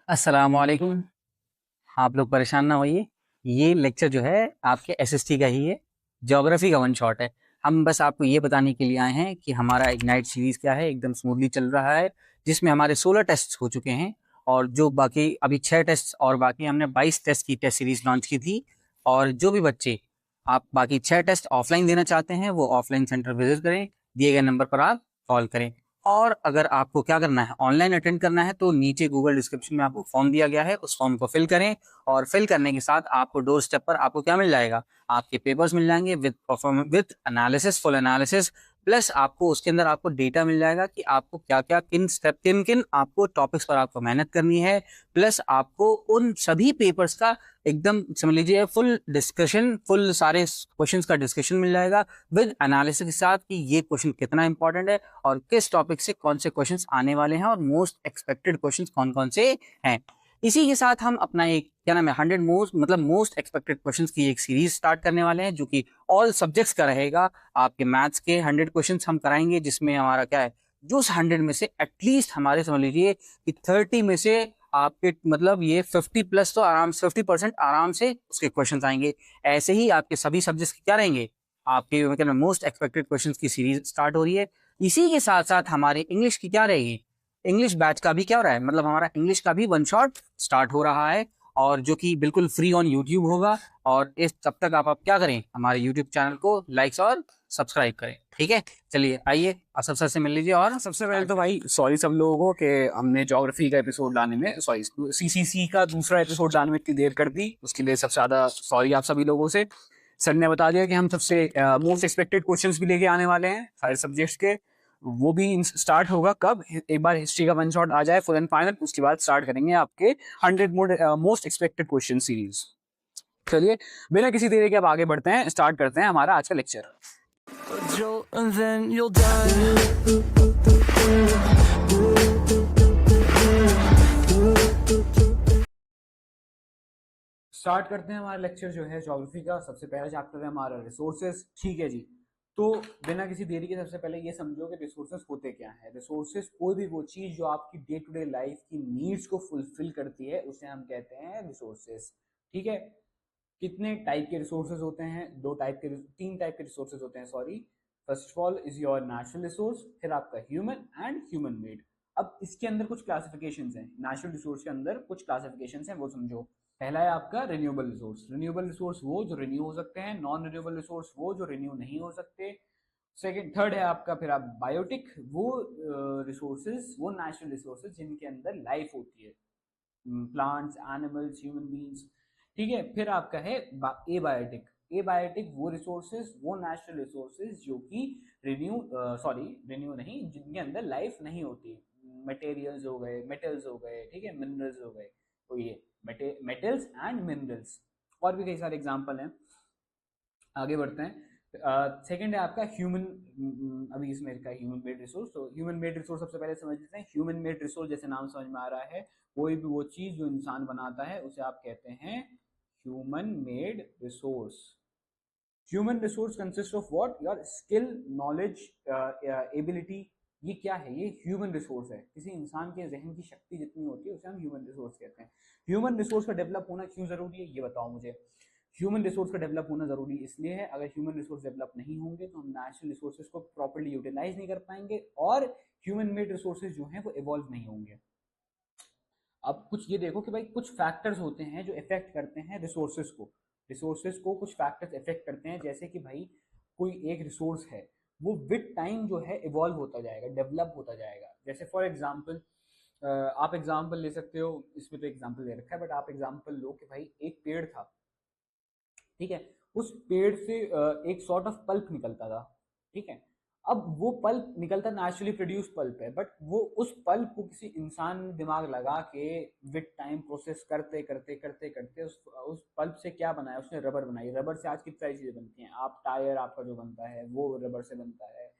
अस्सलाम वालेकुम। आप लोग परेशान ना होइए। ये लेक्चर जो है आपके एसएसटी का ही है, ज्योग्राफी का वन शॉट है। हम बस आपको ये बताने के लिए आए हैं कि हमारा इग्नाइट सीरीज क्या है, एकदम स्मूथली चल रहा है, जिसमें हमारे 16 टेस्ट हो चुके हैं और जो बाकी अभी 6 टेस्ट और बाकी हमने 22 टेस्ट की टेस्ट सीरीज लॉन्च की थी। और जो भी बच्चे आप बाकी 6 टेस्ट ऑफलाइन देना चाहते हैं वो ऑफलाइन सेंटर विजिट करें, दिए गए नंबर पर आप कॉल करें। और अगर आपको क्या करना है, ऑनलाइन अटेंड करना है, तो नीचे गूगल डिस्क्रिप्शन में आपको फॉर्म दिया गया है, उस फॉर्म को फिल करें। और फिल करने के साथ आपको डोर स्टेप पर आपको क्या मिल जाएगा, आपके पेपर्स मिल जाएंगे with performance, with analysis, full analysis. Plus आपको उसके अंदर आपको डेटा मिल जाएगा कि आपको क्या क्या किन स्टेप किन किन आपको टॉपिक्स पर आपको मेहनत करनी है। प्लस आपको उन सभी पेपर्स का एकदम समझ लीजिए फुल डिस्कशन, फुल सारे क्वेश्चंस का डिस्कशन मिल जाएगा विद एनालिसिस के साथ कि ये क्वेश्चन कितना इंपॉर्टेंट है और किस टॉपिक से कौन से क्वेश्चंस आने वाले हैं और मोस्ट एक्सपेक्टेड क्वेश्चंस कौन कौन से हैं। इसी के साथ हम अपना एक क्या नाम है 100 मोस्ट मतलब मोस्ट एक्सपेक्टेड क्वेश्चंस की एक सीरीज स्टार्ट करने वाले हैं, जो कि ऑल सब्जेक्ट्स का रहेगा। आपके मैथ्स के 100 क्वेश्चंस हम कराएंगे, जिसमें हमारा क्या है, जो उस 100 में से एटलीस्ट हमारे समझ लीजिए कि 30 में से आपके मतलब ये 50 प्लस तो आराम से 50% आराम से उसके क्वेश्चन आएंगे। ऐसे ही आपके सभी सब्जेक्ट्स के क्या रहेंगे, आपके मतलब मोस्ट एक्सपेक्टेड क्वेश्चंस की सीरीज स्टार्ट हो रही है। इसी के साथ साथ हमारे इंग्लिश की क्या रहेगी, इंग्लिश बैच का भी क्या हो रहा है, मतलब हमारा इंग्लिश का भी वन शॉट स्टार्ट हो रहा है, और जो कि बिल्कुल फ्री ऑन यूट्यूब होगा। और इस तब तक आप क्या करें, हमारे यूट्यूब चैनल को लाइक्स और सब्सक्राइब करें। ठीक है, चलिए आइए असफ सर से मिल लीजिए। और सबसे पहले तो भाई सॉरी सब लोगों को कि हमने ज्योग्राफी का एपिसोड लाने में, सॉरी सीसीसी का दूसरा एपिसोड लाने में इतनी देर कर दी, उसके लिए सबसे ज्यादा सॉरी आप सभी लोगों से। सर ने बता दिया कि हम सबसे मोस्ट एक्सपेक्टेड क्वेश्चंस भी लेके आने वाले हैं सारे सब्जेक्ट्स के। वो भी स्टार्ट होगा कब, एक बार हिस्ट्री का वन शॉट आ जाए फुल एंड फाइनल, उसके बाद स्टार्ट करेंगे आपके 100 मोस्ट एक्सपेक्टेड क्वेश्चन सीरीज। चलिए बिना किसी देरी के अब आगे बढ़ते हैं, स्टार्ट करते हैं हमारा आज का लेक्चर। स्टार्ट करते हैं हमारा लेक्चर जो है ज्योग्राफी का। सबसे पहला चैप्टर है हमारा रिसोर्सेज। ठीक है जी, तो बिना किसी देरी के सबसे पहले ये समझो कि रिसोर्सेज होते क्या है। रिसोर्सेज कोई भी वो चीज जो आपकी डे टू डे लाइफ की नीड्स को फुलफिल करती है, उसे हम कहते हैं रिसोर्सेज। ठीक है, कितने टाइप के रिसोर्सेज होते हैं, तीन टाइप के रिसोर्सेज होते हैं, sorry. First of all is your natural resource, फिर आपका ह्यूमन एंड ह्यूमन मेड। अब इसके अंदर कुछ क्लासिफिकेशन हैं, नेचुरल रिसोर्स के अंदर कुछ क्लासिफिकेशन हैं, वो समझो। पहला है आपका रिन्यूएबल रिसोर्स। रिन्यूएबल रिसोर्स वो जो रिन्यू हो सकते हैं, नॉन रिन्यूएबल रिसोर्स वो जो रिन्यू नहीं हो सकते। थर्ड है आपका फिर आप बायोटिक, वो रिसोर्सेज, वो नेचुरल रिसोर्सेज जिनके अंदर लाइफ होती है, प्लांट्स, एनिमल्स, ह्यूमन बींग्स। ठीक है, फिर आपका है ए बायोटिक। ए बायोटिक वो रिसोर्सेज, वो नेचुरल रिसोर्सेज जो कि रिन्यू नहीं, जिनके अंदर लाइफ नहीं होती। मटेरियल्स हो गए, मेटल्स हो गए, ठीक है, मिनरल्स हो गए। तो ये मेटल्स एंड मिनरल्स, और भी कई सारे एग्जांपल हैं। आगे बढ़ते हैं। सेकंड है आपका ह्यूमन, अभी इसमें का ह्यूमन मेड रिसोर्स। तो ह्यूमन मेड रिसोर्स सबसे पहले समझ लेते हैं। ह्यूमन मेड रिसोर्स जैसे नाम समझ में आ रहा है, कोई भी वो चीज जो इंसान बनाता है उसे आप कहते हैं human made resource. Human resource consist of what, your skill, knowledge, ability. ये क्या है, ये ह्यूमन रिसोर्स है। किसी इंसान के जहन की शक्ति जितनी होती है उसे हम ह्यूमन रिसोर्स कहते हैं। ह्यूमन रिसोर्स का डेवलप होना क्यों जरूरी है, ये बताओ मुझे। ह्यूमन रिसोर्स का डेवलप होना जरूरी इसलिए है, अगर ह्यूमन रिसोर्स डेवलप नहीं होंगे तो हम नेचुरल रिसोर्सेज को प्रॉपर्ली यूटिलाइज नहीं कर पाएंगे, और ह्यूमन मेड रिसोर्सेज जो हैं वो इवॉल्व नहीं होंगे। अब कुछ ये देखो कि भाई कुछ फैक्टर्स होते हैं जो इफेक्ट करते हैं रिसोर्सेज को। रिसोर्सेज को कुछ फैक्टर्स इफेक्ट करते हैं, जैसे कि भाई कोई एक रिसोर्स है, वो विद टाइम जो है इवॉल्व होता जाएगा, डेवलप होता जाएगा। जैसे फॉर एग्जांपल आप एग्जांपल ले सकते हो, इसमें तो एग्जांपल दे रखा है, बट आप एग्जांपल लो कि भाई एक पेड़ था, ठीक है, उस पेड़ से एक सॉर्ट ऑफ पल्प निकलता था। ठीक है, अब वो पल्प निकलता नेचुरली प्रोड्यूस पल्प है, बट वो उस पल्प को किसी इंसान ने दिमाग लगा के विद टाइम प्रोसेस करते करते करते करते उस पल्प से क्या बनाया, उसने रबर बनाई। रबर से आज कितनी सारी चीजें बनती हैं, आप टायर आपका जो बनता है वो रबर से बनता है।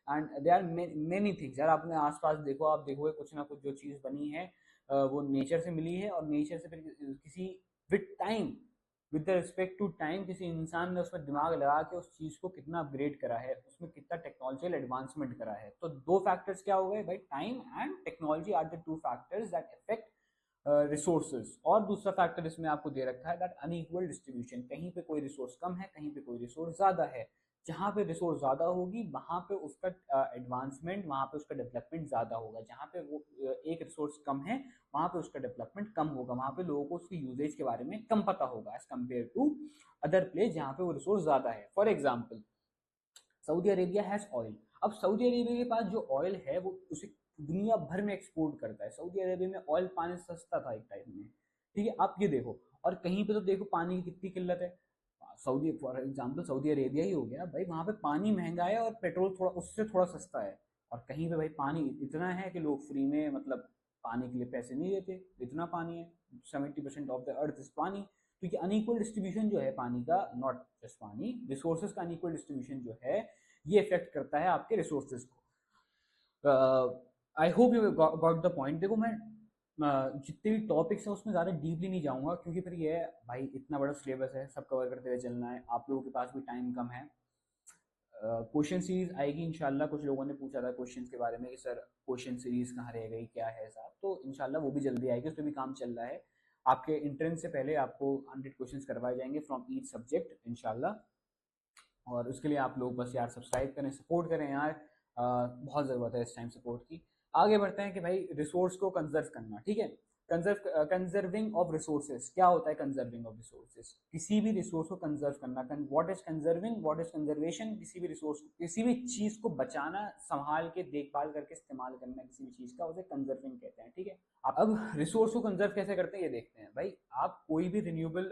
And there are many things. यार आपने आसपास देखो, आप देखोगे कुछ ना कुछ जो चीज बनी है वो नेचर से मिली है, और नेचर से फिर किसी with time, with the respect to time, किसी इंसान ने उसमें दिमाग लगा के उस चीज को कितना अपग्रेड करा है, उसमें कितना टेक्नोलॉजिकल एडवांसमेंट करा है। तो दो फैक्टर्स क्या हो गए भाई, time and technology are the two factors that effect resources. और दूसरा फैक्टर इसमें आपको दे रखा है दैट अनइक्वल डिस्ट्रीब्यूशन, कहीं पे कोई रिसोर्स कम है, कहीं पे कोई रिसोर्स ज़्यादा है। जहाँ पे रिसोर्स ज़्यादा होगी वहाँ पे उसका एडवांसमेंट, वहाँ पे उसका डेवलपमेंट ज़्यादा होगा। जहाँ पे वो एक रिसोर्स कम है वहाँ पे उसका डेवलपमेंट कम होगा, वहाँ पे लोगों को उसकी यूजेज के बारे में कम पता होगा as compare to other place जहाँ पे वो रिसोर्स ज़्यादा है। For example Saudi Arabia has oil. अब सऊदी अरेबिया के पास जो ऑयल है वो उसे दुनिया भर में एक्सपोर्ट करता है। सऊदी अरेबिया में ऑयल पानी सस्ता था एक टाइम में, ठीक है। आप ये देखो, और कहीं पे तो देखो पानी की कितनी किल्लत है। Saudi for example Saudi Arabia ही हो गया भाई, वहाँ पे पानी महंगा है और पेट्रोल थोड़ा उससे थोड़ा सस्ता है। और कहीं पे भाई पानी इतना है कि लोग फ्री में, मतलब पानी के लिए पैसे नहीं देते, इतना पानी है। 70% ऑफ द अर्थ इज पानी। तो ये अनइक्वल डिस्ट्रीब्यूशन जो है पानी का, नॉट जस्ट पानी, रिसोर्सेज का अनइक्वल डिस्ट्रीब्यूशन जो है ये इफेक्ट करता है आपके रिसोर्सेज को। I hope you got the point. देखो मैं जितने भी टॉपिक्स हैं उसमें ज़्यादा डीपली नहीं जाऊंगा, क्योंकि फिर ये है भाई इतना बड़ा सिलेबस है, सब कवर करते हुए चलना है, आप लोगों के पास भी टाइम कम है। क्वेश्चन सीरीज आएगी इंशाल्लाह। कुछ लोगों ने पूछा था क्वेश्चन के बारे में कि सर क्वेश्चन सीरीज कहाँ रह गई, क्या है साहब, तो इंशाल्लाह वो भी जल्दी आएगी, उस पर भी काम चल रहा है। आपके इंट्रेंस से पहले आपको 100 क्वेश्चंस करवाए जाएंगे फ्रॉम ईच सब्जेक्ट इंशाल्लाह। और उसके लिए आप लोग बस यार सब्सक्राइब करें, सपोर्ट करें यार। बहुत ज़रूरत है इस टाइम सपोर्ट की। आगे बढ़ते हैं कि भाई रिसोर्स को कंजर्व करना, ठीक है। कंजर्विंग ऑफ रिसोर्सेज क्या होता है? कंजर्विंग ऑफ रिसोर्सेज, किसी भी रिसोर्स को कंजर्व करना। What is conserving, what is conservation? किसी भी रिसोर्स को, किसी भी चीज को बचाना, संभाल के देखभाल करके इस्तेमाल करना किसी भी चीज का, उसे कंजर्विंग कहते हैं, ठीक है। अब रिसोर्स को कंजर्व कैसे करते हैं ये देखते हैं। भाई आप कोई भी रिन्यूएबल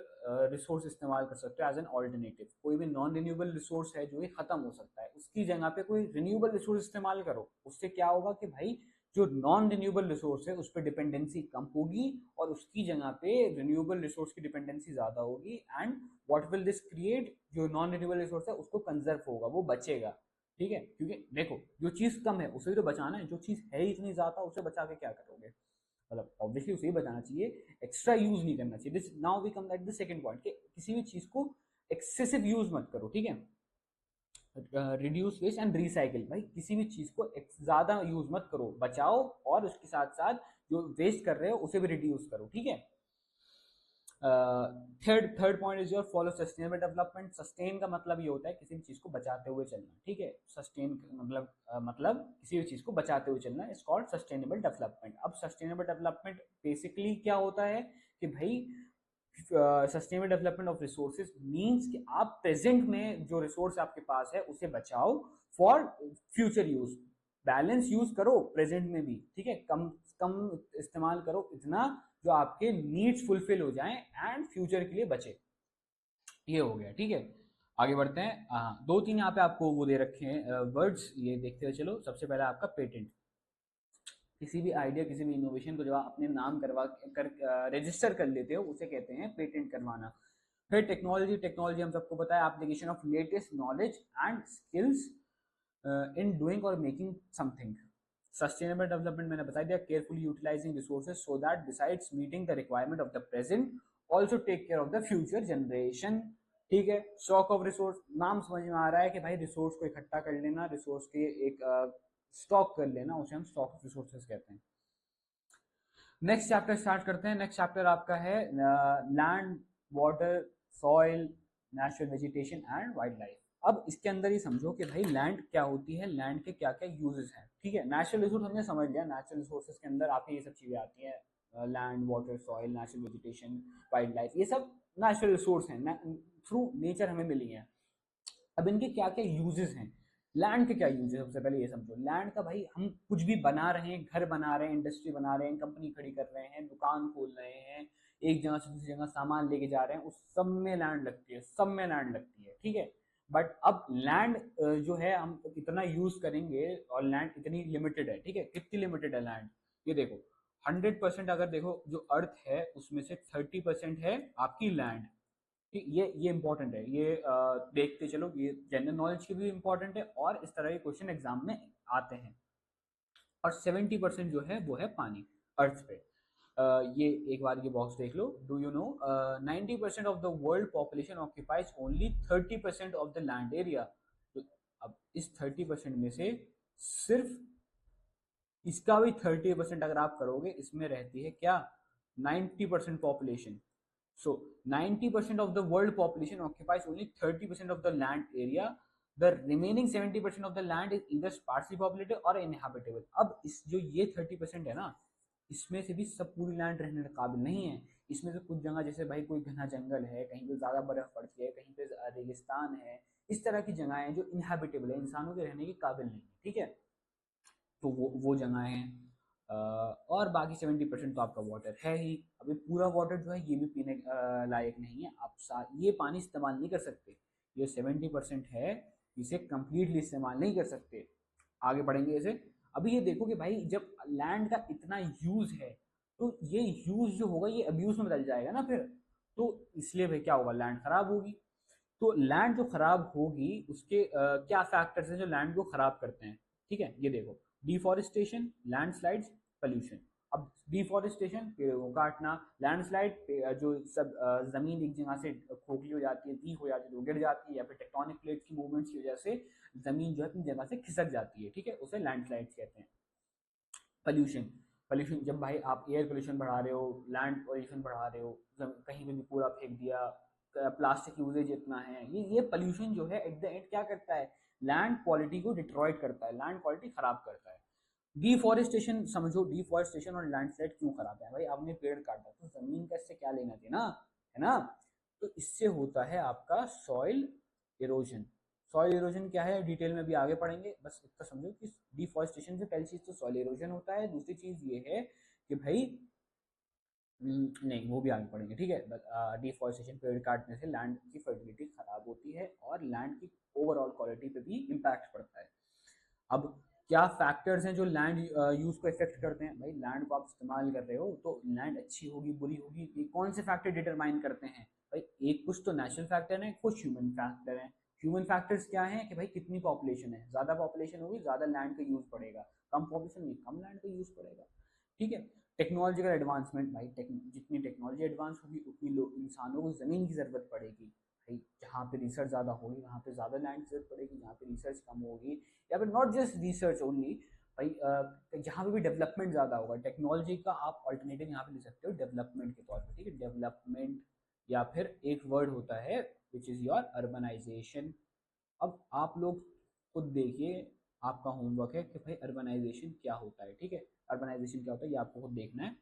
रिसोर्स इस्तेमाल कर सकते हो एज एन ऑल्टरनेटिव। कोई भी नॉन रिन्यूएबल रिसोर्स है जो ये खत्म हो सकता है, उसकी जगह पे कोई रिन्यूएबल रिसोर्स इस्तेमाल करो। उससे क्या होगा कि भाई जो नॉन रिन्यूएबल रिसोर्स है उस पर डिपेंडेंसी कम होगी और उसकी जगह पे रिन्यूएबल रिसोर्स की डिपेंडेंसी ज्यादा होगी। And what will this create, जो नॉन रिन्यूएबल रिसोर्स है उसको कंजर्व होगा, वो बचेगा, ठीक है। क्योंकि देखो जो चीज कम है उसे भी तो बचाना है, जो चीज है ही इतनी ज्यादा उसे बचा के क्या करोगे? मतलब ऑब्वियसली उसे ही बचाना चाहिए, एक्स्ट्रा यूज नहीं करना चाहिए। This now we come at the second point कि किसी भी चीज को एक्सेसिव यूज मत करो, ठीक है। रिड्यूस वेस्ट एंड रिसाइकिल, भाई किसी भी चीज को ज्यादा यूज मत करो, बचाओ और उसके साथ साथ जो वेस्ट कर रहे हो उसे भी रिड्यूस करो, ठीक है। Third point is your follow sustainable development. Sustain का मतलब ये होता है किसी भी चीज को बचाते हुए चलना, ठीक है। सस्टेन मतलब किसी भी चीज को बचाते हुए चलना इज कॉल्ड सस्टेनेबल डेवलपमेंट। अब सस्टेनेबल डेवलपमेंट बेसिकली क्या होता है कि भाई sustainable development of resources means कि आप प्रेजेंट में जो रिसोर्स आपके पास है उसे बचाओ for future use. Balance use करो प्रेजेंट में भी, ठीक है। कम कम इस्तेमाल करो, इतना जो आपके नीड्स फुलफिल हो जाएं एंड फ्यूचर के लिए बचे। ये हो गया, ठीक है। आगे बढ़ते हैं। दो तीन यहाँ पे आपको वो दे रखे हैं वर्ड्स, ये देखते हुए चलो। सबसे पहला आपका पेटेंट। किसी भी आइडिया, किसी भी इनोवेशन को जब आप अपने नाम करवा कर रजिस्टर कर लेते हो उसे कहते हैं पेटेंट करवाना। फिर टेक्नोलॉजी। टेक्नोलॉजी हम सबको पता है application of latest knowledge and skills in doing और मेकिंग समथिंग। सस्टेनेबल डेवलपमेंट मैंने बता दिया, carefully utilising resources so that besides meeting the requirement of the present also take care of the future generation, ठीक है। Stock of resource, नाम समझ में आ रहा है कि भाई रिसोर्स को इकट्ठा कर लेना, रिसोर्स के एक स्टॉक कर लेना, उसे हम स्टॉक ऑफ रिसोर्सेज कहते हैं। नेक्स्ट चैप्टर स्टार्ट करते हैं। नेक्स्ट चैप्टर आपका है land, water, soil, natural vegetation and wild life. अब इसके अंदर ही समझो कि भाई लैंड क्या होती है, लैंड के क्या क्या यूजेस हैं, ठीक है। नेचुरल रिसोर्स हमने समझ लिया, नेचुरल रिसोर्सेज के अंदर आपकी ये सब चीजें आती हैं, land, water, soil, natural vegetation, wild life, ये सब नेचुरल रिसोर्स हैं, थ्रू नेचर हमें मिली हैं। अब इनके क्या क्या यूजेस हैं, लैंड के क्या यूजेस, सबसे पहले ये समझो। लैंड का भाई हम कुछ भी बना रहे हैं, घर बना रहे हैं, इंडस्ट्री बना रहे हैं, कंपनी खड़ी कर रहे हैं, दुकान खोल रहे हैं, एक जगह से दूसरी जगह सामान लेके जा रहे हैं, उस सब में लैंड लगती है, सब में लैंड लगती है, ठीक है। बट अब लैंड जो है हम इतना यूज करेंगे और लैंड इतनी लिमिटेड है, ठीक है। कितनी लिमिटेड है लैंड, ये देखो 100% अगर देखो जो अर्थ है उसमें से 30% है आपकी लैंड, ठीक। ये इंपॉर्टेंट है, ये देखते चलो, ये जनरल नॉलेज की भी इंपॉर्टेंट है और इस तरह के क्वेश्चन एग्जाम में आते हैं। और 70% जो है वो है पानी, अर्थ पे। ये एक बार ये बॉक्स देख लो। Do you know 90% of the world population occupies only 30% of the land area. तो अब इस 30% में से सिर्फ इसका भी 30% अगर आप करोगे, इसमें रहती है क्या, 90% population. So 90% of the world population occupies only 30% of the land area. The remaining 70% of the land is either sparsely populated or inhabitable. अब इस जो ये 30% है ना, इसमें से भी सब पूरी लैंड रहने के काबिल नहीं है। इसमें से कुछ जगह जैसे भाई कोई घना जंगल है, कहीं पे ज़्यादा बर्फ पड़ती है, कहीं पे रेगिस्तान है, इस तरह की जगह है जो इनहेबिटेबल है, इंसानों के रहने के काबिल नहीं है, ठीक है। तो वो जगह है। और बाकी 70% तो आपका वाटर है ही। अभी पूरा वाटर जो है ये भी पीने लायक नहीं है, आप ये पानी इस्तेमाल नहीं कर सकते। ये 70% है, इसे कंप्लीटली इस्तेमाल नहीं कर सकते। आगे बढ़ेंगे इसे। अभी ये देखो कि भाई जब लैंड का इतना यूज है तो ये यूज जो होगा ये अब्यूज में बदल जाएगा ना फिर। तो इसलिए भाई क्या होगा, लैंड खराब होगी। तो लैंड जो खराब होगी उसके क्या फैक्टर्स हैं जो लैंड को खराब करते हैं, ठीक है। ये देखो, डिफॉरेस्टेशन, लैंडस्लाइड्स, पोल्यूशन। अब डिफॉरेस्टेशन, पेड़ों को काटना, लैंडस्लाइड, जो सब जमीन एक जगह से खोखली हो जाती है, वीक हो जाती है, तो गिर जाती है, या फिर टेक्टोनिक प्लेट्स की मूवमेंट्स की वजह से जमीन जो है अपनी जगह से खिसक जाती है, ठीक है, उसे लैंडस्लाइड्स कहते हैं। पोल्यूशन, पोल्यूशन जब भाई आप एयर पोल्यूशन बढ़ा रहे हो, लैंड पोल्यूशन बढ़ा रहे हो, कहीं पे भी कूड़ा फेंक दिया, प्लास्टिक यूजेज इतना है, ये पोल्यूशन जो है एट द एंड क्या करता है, लैंड क्वालिटी को डिट्रॉयड करता है, लैंड क्वालिटी खराब करता है। डिफॉरेस्टेशन समझो, डिफॉरेस्टेशन और लैंडस्लाइड क्यों खराब है भाई, आपने पेड़ काटा तो जमीन का इससे क्या लेना देना, है ना। तो इससे होता है आपका सॉइल इरोजन। सॉइल इरोजन क्या है डिटेल में भी आगे पढ़ेंगे, बस इतना समझो कि डिफॉरेस्टेशन से पहली चीज तो सॉइल इरोजन होता है, दूसरी चीज ये है कि भाई नहीं वो भी आगे पढ़ेंगे, ठीक है। डिफॉरेस्टेशन, पेड़ काटने से लैंड की फर्टिलिटी खराब होती है और लैंड की ओवरऑल क्वालिटी पे भी इम्पैक्ट पड़ता है। अब क्या फैक्टर्स हैं जो लैंड यूज को इफेक्ट करते हैं, भाई लैंड को आप इस्तेमाल कर रहे हो तो लैंड अच्छी होगी बुरी होगी, ये कौन से फैक्टर डिटरमाइन करते हैं, भाई एक कुछ तो नेचुरल फैक्टर है, कुछ ह्यूमन फैक्टर है। ह्यूमन फैक्टर्स क्या है कि भाई कितनी पॉपुलेशन है, ज्यादा पॉपुलेशन होगी ज्यादा लैंड का यूज पड़ेगा, कम पॉपुलेशन होगी कम लैंड का यूज पड़ेगा, ठीक है। टेक्नोलॉजिकल एडवांसमेंट, भाई जितनी टेक्नोलॉजी एडवांस होगी उतनी लोग इंसानों को जमीन की जरूरत पड़ेगी, भाई जहाँ पे रिसर्च ज़्यादा होगी वहाँ पे ज़्यादा लैंड की जरूरत पड़ेगी, जहाँ पे रिसर्च कम होगी या फिर नॉट जस्ट रिसर्च ओनली, भाई जहाँ पे भी डेवलपमेंट ज़्यादा होगा, टेक्नोलॉजी का आप ऑल्टरनेटिव यहाँ पे ले सकते हो डेवलपमेंट के तौर पे, ठीक है, डेवलपमेंट। या फिर एक वर्ड होता है विच इज़ योर अर्बनाइजेशन। अब आप लोग खुद देखिए, आपका होमवर्क है कि भाई अर्बनाइजेशन क्या होता है, ठीक है। अर्बनाइजेशन क्या होता है ये आपको खुद देखना है।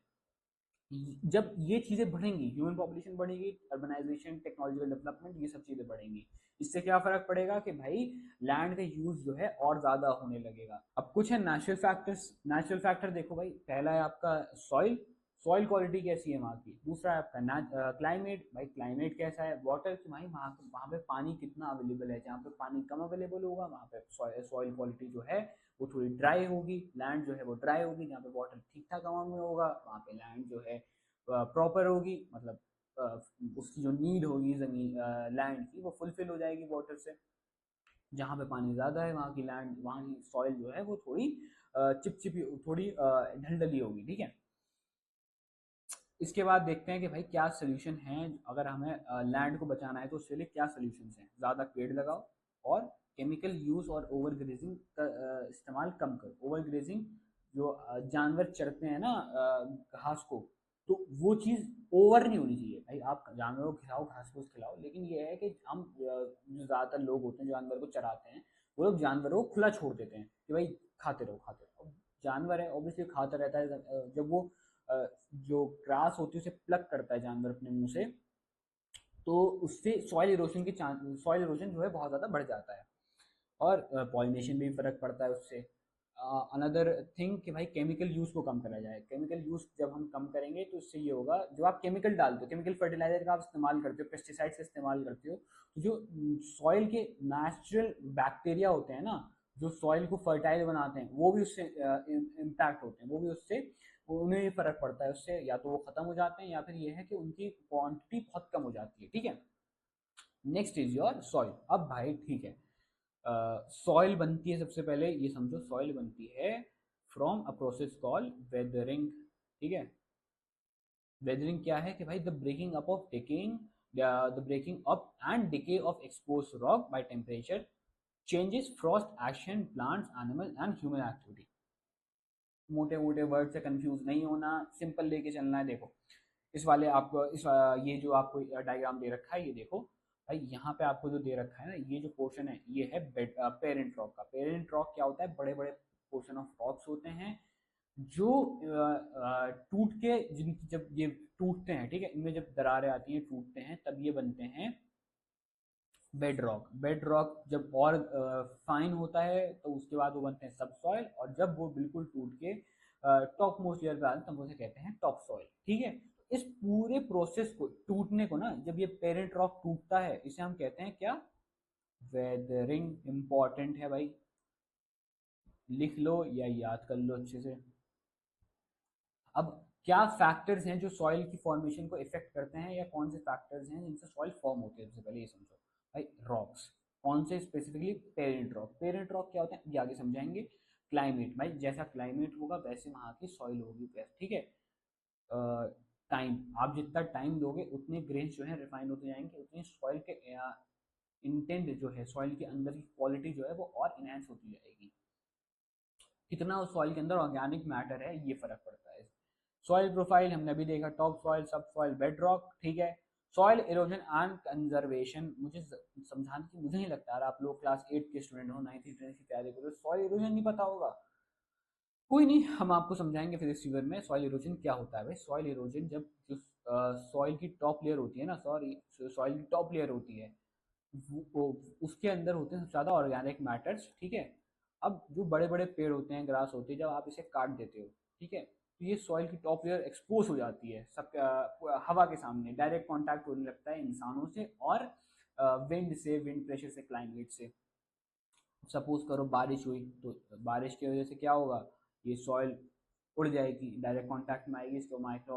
जब ये चीज़ें बढ़ेंगी, ह्यूमन पॉपुलेशन बढ़ेगी, अर्बनाइजेशन, टेक्नोलॉजिकल डेवलपमेंट, ये सब चीज़ें बढ़ेंगी, इससे क्या फर्क पड़ेगा कि भाई लैंड का यूज जो है और ज़्यादा होने लगेगा। अब कुछ है नेचुरल फैक्टर्स। नेचुरल फैक्टर देखो भाई, पहला है आपका सॉइल, सॉइल क्वालिटी कैसी है वहाँ की। दूसरा है आपका क्लाइमेट, भाई क्लाइमेट कैसा है। वाटर की भाई वहाँ पे पानी कितना अवेलेबल है, जहाँ पे पानी कम अवेलेबल होगा वहाँ पे सॉइल क्वालिटी जो है वो थोड़ी ड्राई होगी, लैंड जो है वो ड्राई होगी। जहाँ पे वाटर ठीक ठाक अमाउंट में होगा वहाँ पे लैंड जो है प्रॉपर होगी, मतलब उसकी जो नीड होगी जमीन लैंड की वो फुलफिल हो जाएगी वाटर से। जहाँ पे पानी ज़्यादा है वहाँ की लैंड, वहाँ की सॉइल जो है वो थोड़ी चिपचिपी, थोड़ी ढलढली होगी, ठीक है। इसके बाद देखते हैं कि भाई क्या सोल्यूशन है, अगर हमें लैंड को बचाना है तो उसके लिए क्या सोल्यूशन हैं। ज़्यादा पेड़ लगाओ और केमिकल यूज़ और ओवर ग्रेजिंग का इस्तेमाल कम करो। ओवर ग्रेजिंग, जो जानवर चरते हैं ना घास को, तो वो चीज़ ओवर नहीं होनी चाहिए भाई। आप जानवरों को खिलाओ, घास फूस खिलाओ, लेकिन ये है कि हम जो ज़्यादातर लोग होते हैं जानवर को चराते हैं, वो लोग जानवरों को खुला छोड़ देते हैं कि भाई खाते रहो खाते रहो। अब जानवर है ऑब्वियसली खाता रहता है, जब वो जो ग्रास होती है उसे प्लग करता है जानवर अपने मुंह से, तो उससे सॉइल इरोजन के चांस, सॉइल इरोजन जो है बहुत ज़्यादा बढ़ जाता है और पॉलिनेशन में भी फर्क पड़ता है उससे। अनदर थिंग कि भाई केमिकल यूज़ को कम करा जाए। केमिकल यूज़ जब हम कम करेंगे तो इससे ये होगा, जो आप केमिकल डालते हो, केमिकल फर्टिलाइजर का आप इस्तेमाल करते हो, पेस्टिसाइड्स का इस्तेमाल करते हो, तो जो सॉइल के नेचुरल बैक्टीरिया होते हैं ना, जो सॉइल को फर्टाइल बनाते हैं, वो भी उससे इम्पैक्ट होते हैं, वो भी उससे, उन्हें भी फर्क पड़ता है उससे, या तो वो खत्म हो जाते हैं या फिर ये है कि उनकी क्वांटिटी बहुत कम हो जाती है, ठीक है। Next is your soil. अब भाई ठीक है, सॉइल बनती है, सबसे पहले ये समझो सॉइल बनती है from a process called weathering, ठीक है। वेदरिंग क्या है कि भाई the breaking up of decaying, the breaking up and decay of expose rock by temperature changes, frost action, plants, animal and human activity. मोटे मोटे वर्ड से कंफ्यूज नहीं होना, सिंपल लेके चलना है। देखो इस वाले आपको ये जो आपको डायग्राम दे रखा है, ये देखो भाई, यहाँ पे आपको जो दे रखा है ना, ये जो पोर्शन है ये है पेरेंट रॉक का। पेरेंट रॉक क्या होता है? बड़े बड़े पोर्शन ऑफ रॉक्स होते हैं जो टूट के, जिनकी जब ये टूटते हैं, ठीक है, इनमें जब दरारें आती हैं, टूटते हैं, तब ये बनते हैं बेड रॉक। बेड रॉक जब और फाइन होता है तो उसके बाद वो बनते हैं सब सॉइल, और जब वो बिल्कुल टूट के टॉप मोस्ट लेयर पे आते हैं तब उसे कहते हैं टॉप सॉइल। ठीक है, इस पूरे प्रोसेस को, टूटने को ना, जब ये पेरेंट रॉक टूटता है, इसे हम कहते हैं क्या? वेदरिंग। इंपॉर्टेंट है भाई, लिख लो या याद कर लो अच्छे से। अब क्या फैक्टर्स हैं जो सॉइल की फॉर्मेशन को इफेक्ट करते हैं, या कौन से फैक्टर्स हैं जिनसे सॉइल फॉर्म होती है? सबसे पहले ये समझो भाई, रॉक्स। कौन से? Specifically parent rock. Parent rock क्या होता है ये आगे समझाएंगे। क्लाइमेट, भाई जैसा क्लाइमेट होगा वैसे वहाँ की सॉइल होगी। ठीक है, टाइम, आप जितना टाइम दोगे उतने ग्रेन्स जो है रिफाइन होते जाएंगे, उतनी सॉइल के इंटेंट जो है, सॉइल के अंदर की क्वालिटी जो है वो और इनहेंस होती जाएगी। कितना उस सॉइल के अंदर ऑर्गेनिक मैटर है, ये फर्क पड़ता है। सॉइल प्रोफाइल हमने अभी देखा, टॉप सॉइल, सब सॉइल, बेड रॉक। ठीक है, सॉइल इरोजन एंड कंजर्वेशन, मुझे समझाने की मुझे नहीं लगता यार आप लोग क्लास 8 के स्टूडेंट हो, 9th 10th की तैयारी करो, सॉइल इरोजन नहीं पता होगा। कोई नहीं, हम आपको समझाएंगे फिजिक्स फीवर में सॉइल इरोजन क्या होता है। भाई सॉइल इरोजन, जब जो सॉइल की टॉप लेयर होती है ना, सॉरी, सॉइल की टॉप लेयर होती है, उसके अंदर होते हैं सबसे ज़्यादा ऑर्गेनिक मैटर्स। ठीक है, अब जो बड़े बड़े पेड़ होते हैं, ग्रास होती है, जब आप इसे काट देते हो, ठीक है, तो ये सॉइल की टॉप लेयर एक्सपोज हो जाती है सब हवा के सामने, डायरेक्ट कांटेक्ट होने लगता है इंसानों से और विंड से, विंड प्रेशर से, क्लाइमेट से। सपोज करो बारिश हुई, तो बारिश की वजह से क्या होगा? ये सॉइल उड़ जाएगी, डायरेक्ट कांटेक्ट में आएगी, इसको माइक्रो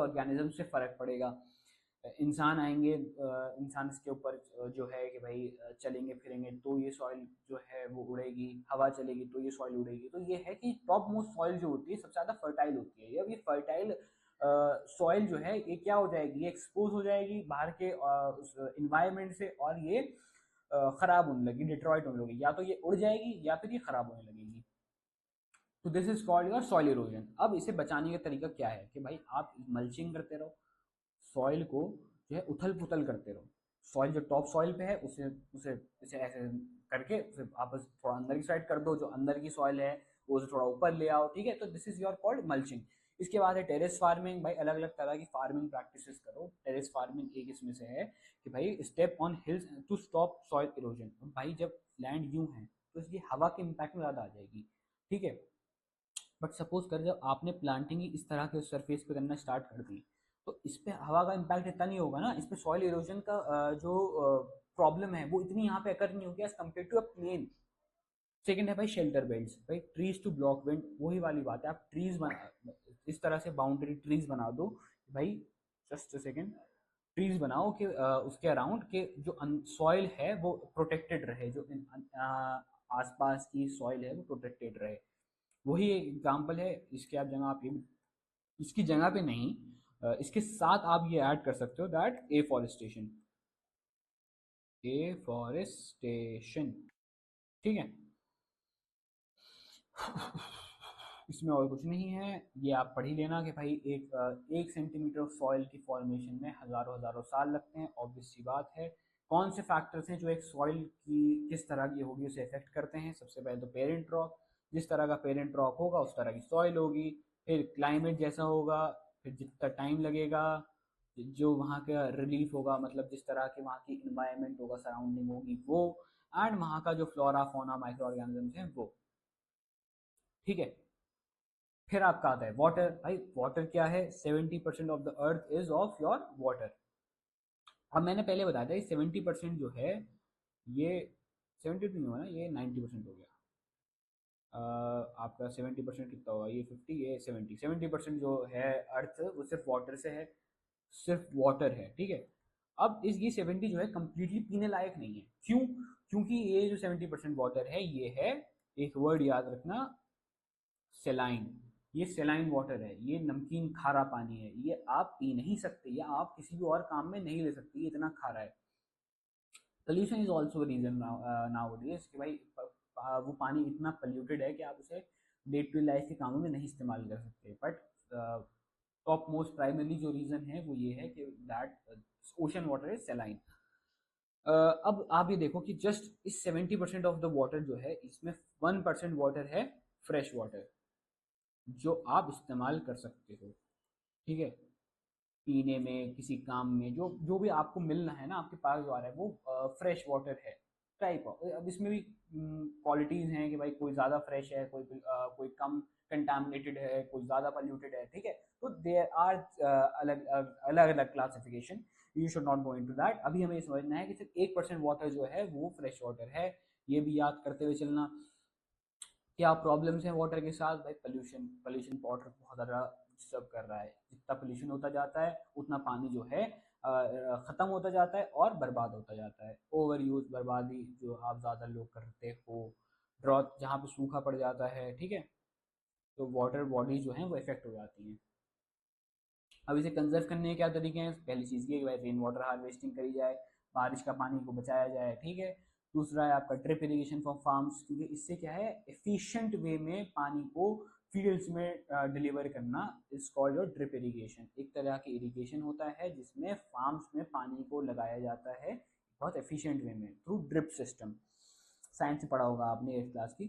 ऑर्गेनिज्म से फर्क पड़ेगा। इंसान आएंगे, इंसान इसके ऊपर जो है कि भाई चलेंगे फिरेंगे तो ये सॉइल जो है वो उड़ेगी, हवा चलेगी तो ये सॉइल उड़ेगी। तो ये है कि टॉप मोस्ट सॉइल जो होती है सबसे ज़्यादा फर्टाइल होती है। अब ये फर्टाइल सॉइल जो है ये क्या हो जाएगी? ये एक्सपोज हो जाएगी बाहर के उस इन्वायरमेंट से, और ये खराब होने लगी, डिट्रॉइट होने लगी, या तो ये उड़ जाएगी या फिर ये खराब होने लगेगी। तो this is called your soil erosion. अब इसे बचाने का तरीका क्या है कि भाई आप मल्चिंग करते रहो, सॉइल को जो है उथल पुथल करते रहो। सॉइल जो टॉप सॉइल पे है उसे उसे इसे ऐसे करके फिर आप बस थोड़ा अंदर की साइड कर दो, जो अंदर की सॉइल है वो उसे थोड़ा ऊपर ले आओ। ठीक है, तो this is your called mulching. इसके बाद है टेरेस फार्मिंग। भाई अलग अलग तरह की फार्मिंग प्रैक्टिसेस करो। टेरेस फार्मिंग एक इसमें से है कि भाई step on hills to stop soil erosion. भाई जब लैंड यूं है तो इसलिए हवा के इम्पैक्ट में ज़्यादा आ जाएगी। ठीक है, बट सपोज कर जब आपने प्लांटिंग ही इस तरह के सरफेस पे करना स्टार्ट कर दी, तो इस पे हवा का इम्पैक्ट इतना नहीं होगा ना, इस पे सॉइल इरोजन का जो प्रॉब्लम है वो इतनी यहाँ पे अकर नहीं होगी as compare to a plane. Second है भाई शेल्टर बेल्ट्स। भाई ट्रीज टू ब्लॉक विंड, वही वाली बात है, आप ट्रीज बना, इस तरह से बाउंड्री ट्रीज बना दो भाई। जस्ट अ सेकेंड, ट्रीज बनाओ कि उसके अराउंड के जो सॉइल है वो प्रोटेक्टेड रहे, जो आसपास की सॉइल है वो प्रोटेक्टेड रहे। वही एक एग्जाम्पल है। इसके आप जगह आप ये, इसकी जगह पे नहीं, इसके साथ आप ये ऐड कर सकते हो दैट एफॉरेस्टेशन। एफॉरेस्टेशन, ठीक है। इसमें और कुछ नहीं है, ये आप पढ़ ही लेना कि भाई 1 सेंटीमीटर ऑफ सॉइल की फॉर्मेशन में हजारों हजारों साल लगते हैं। ऑब्वियस सी बात है। कौन से फैक्टर्स हैं जो एक सॉइल की किस तरह की होगी उसे इफेक्ट करते हैं? सबसे पहले तो पेरेंट रॉक, जिस तरह का पेरेंट रॉक होगा उस तरह की सॉइल होगी। फिर क्लाइमेट जैसा होगा, फिर जितना टाइम लगेगा, जो वहाँ का रिलीफ होगा, मतलब जिस तरह के वहाँ की इन्वायरमेंट होगा, सराउंडिंग होगी वो, एंड वहाँ का जो फ्लोरा फोना माइक्रो ऑर्गेनिजम्स हैं वो। ठीक है, फिर आपका आता है वाटर। भाई वाटर क्या है? 70% of the earth is of your water. अब मैंने पहले बताया था ये 70% जो है, ये 72 नहीं हुआ ना, ये 90% हो गया। आपका 70% कितना होगा? ये 50, ये 70% जो है अर्थ वो सिर्फ वाटर से है, सिर्फ वाटर है। ठीक है, अब इस ये 70 जो है कंप्लीटली पीने लायक नहीं है। क्यों? क्योंकि ये जो 70% वाटर है ये है, एक वर्ड याद रखना, सेलाइन। ये सेलाइन वाटर है, ये नमकीन खारा पानी है, ये आप पी नहीं सकते, या आप किसी भी और काम में नहीं ले सकते, ये इतना खारा है। Pollution is also reason nowadays कि भाई वो पानी इतना पोल्यूटेड है कि आप उसे डे टू लाइफ के कामों में नहीं इस्तेमाल कर सकते। बट टॉप मोस्ट प्राइमरी जो रीजन है वो ये है कि दैट ओशन वाटर इज सेलाइन। अब आप ये देखो कि जस्ट इस 70% ऑफ द वाटर जो है इसमें 1% वाटर है फ्रेश वाटर जो आप इस्तेमाल कर सकते हो, ठीक है, पीने में, किसी काम में, जो जो भी आपको मिलना है ना आपके पास जो आ रहा है वो फ्रेश वाटर है टाइप ऑफ। अब इसमें भी क्वालिटीज हैं कि भाई कोई ज़्यादा फ्रेश है, कोई कम कंटामिनेटेड है, कोई ज़्यादा पोल्यूटेड है, ठीक है। तो देयर आर अलग अलग अलग classification, you should not go into that. अभी हमें ये समझना है कि सिर्फ 1% वाटर जो है वो फ्रेश वाटर है, ये भी याद करते हुए चलना। क्या प्रॉब्लम्स हैं वाटर के साथ? भाई पोल्यूशन, पोल्यूशन वाटर बहुत ज़्यादा डिस्टर्ब कर रहा है। जितना पोल्यूशन होता जाता है उतना पानी जो है ख़त्म होता जाता है और बर्बाद होता जाता है। ओवर यूज़, बर्बादी जो आप ज़्यादा लोग करते हो, ड्रॉट जहाँ पे सूखा पड़ जाता है, ठीक है, तो वाटर बॉडीज जो हैं वो इफेक्ट हो जाती हैं। अब इसे कंजर्व करने के क्या तरीके हैं? पहली चीज़ ये कि भाई रेन वाटर हार्वेस्टिंग करी जाए, बारिश का पानी को बचाया जाए, ठीक है। दूसरा है आपका ड्रिप इरिगेशन फॉर फार्म्स, क्योंकि इससे क्या है एफिशिएंट वे में पानी को फील्ड्स में डिलीवर करना is called your drip irrigation. एक तरह की इरिगेशन होता है जिसमें फार्म्स में पानी को लगाया जाता है बहुत एफिशिएंट वे में थ्रू ड्रिप सिस्टम। साइंस में पढ़ा होगा आपने 8th क्लास की।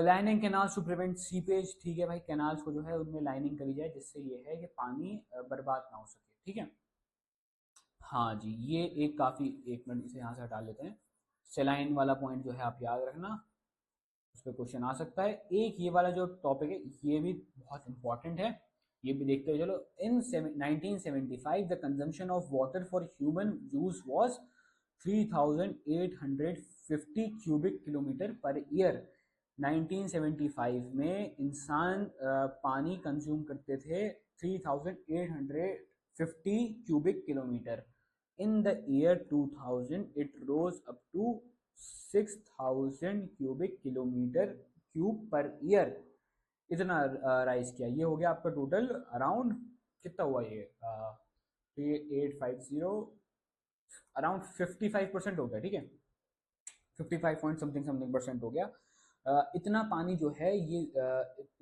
Lining canals to prevent seepage, ठीक है भाई, कैनाल्स को जो है उनमें लाइनिंग करी जाए जिससे ये है कि पानी बर्बाद ना हो सके, ठीक है। हाँ जी, ये एक काफ़ी, 1 मिनट इसे यहाँ से हटा लेते हैं। सेलाइन वाला पॉइंट जो है आप याद रखना, उस पर क्वेश्चन आ सकता है। एक ये वाला जो टॉपिक है ये भी बहुत इंपॉर्टेंट है, ये भी देखते हुए चलो। In 1975 the consumption of water for human use was 3850 cubic kilometre per year. 1975 में इंसान पानी कंज्यूम करते थे 3850 cubic kilometre. In the year 2000 it rose up to 6000 cubic kilometre cube per year. इतना राइज किया। ये हो गया आपका टोटल अराउंड, कितना हुआ ये 3850, अराउंड 55% हो गया, ठीक है, 55 पॉइंट समथिंग समथिंग परसेंट हो गया। इतना पानी जो है ये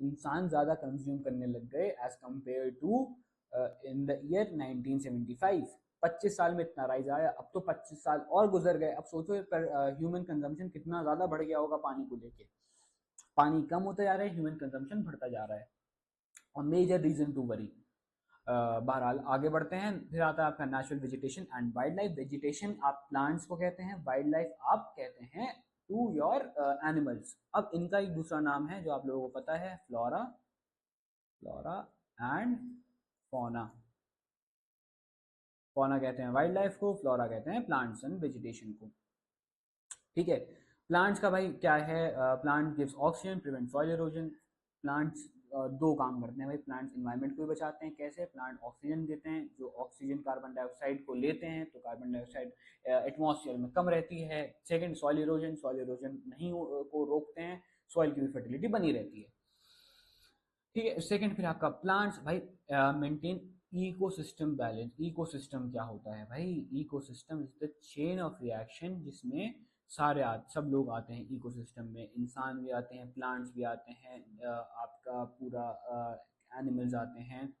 इंसान ज़्यादा कंज्यूम करने लग गए as compare to in the year 1975। 25 साल में इतना राइज आया। अब तो 25 साल और गुजर गए, अब सोचो ह्यूमन कंजम्पशन कितना ज़्यादा बढ़ गया होगा पानी को लेके। पानी कम होता जा रहा है, ह्यूमन कंजम्पशन बढ़ता जा रहा है, और मेजर रीजन टू वरी। बहरहाल आगे बढ़ते हैं। फिर आता है आपका natural vegetation and wild life. Vegetation आप प्लांट्स को कहते हैं, वाइल्ड लाइफ आप कहते हैं टू योर एनिमल्स। अब इनका एक दूसरा नाम है जो आप लोगों को पता है, flora, flora and fauna. Fauna कहते हैं वाइल्ड लाइफ को, फ्लोरा कहते हैं प्लांट्स एंड वेजिटेशन को, ठीक है। प्लांट्स का भाई क्या है? Plant gives oxygen, prevent soil erosion. Plants दो काम करते हैं भाई, प्लांट्स इन्वायरमेंट को भी बचाते हैं। कैसे? प्लांट ऑक्सीजन देते हैं, जो ऑक्सीजन कार्बन डाइऑक्साइड को लेते हैं, तो कार्बन डाइऑक्साइड एटमॉस्फेयर में कम रहती है। Second, soil erosion, soil erosion नहीं को रोकते हैं, सॉइल की भी फर्टिलिटी बनी रहती है, ठीक है। सेकंड, फिर आपका प्लांट्स भाई मेंटेन इकोसिस्टम बैलेंस। इकोसिस्टम क्या होता है भाई? Ecosystem is the chain of reaction जिसमें सब लोग आते हैं इकोसिस्टम में। इंसान भी आते हैं, प्लांट्स भी आते हैं, आपका पूरा एनिमल्स आते हैं।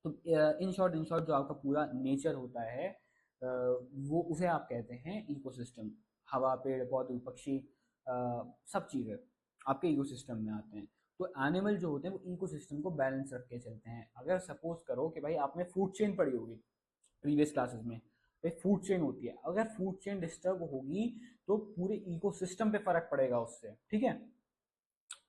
तो इन शॉर्ट जो आपका पूरा नेचर होता है वो उसे आप कहते हैं इकोसिस्टम। हवा, पेड़ पौधे, पक्षी, सब चीज़ें आपके इकोसिस्टम में आते हैं। तो एनिमल जो होते हैं वो इकोसिस्टम को बैलेंस रख के चलते हैं। अगर सपोज करो कि भाई आपने फूड चेन पढ़ी होगी प्रीवियस क्लासेस में, भाई फूड चेन होती है, अगर फूड चेन डिस्टर्ब होगी तो पूरे इकोसिस्टम पे फर्क पड़ेगा उससे, ठीक है।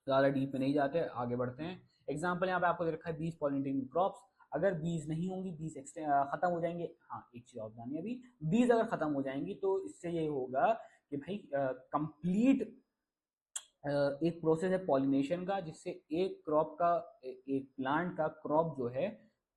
ज़्यादा डीप में नहीं जाते, आगे बढ़ते हैं। एग्जाम्पल यहाँ पे आपको दे रखा है बीज पॉलिनेटिंग क्रॉप्स। अगर बीज नहीं होंगी, बीज खत्म हो जाएंगे। हाँ, एक चीज और बतानी है अभी, बीज अगर खत्म हो जाएंगी तो इससे ये होगा कि भाई कंप्लीट एक प्रोसेस है पॉलिनेशन का, जिससे एक क्रॉप का, एक प्लांट का क्रॉप जो है,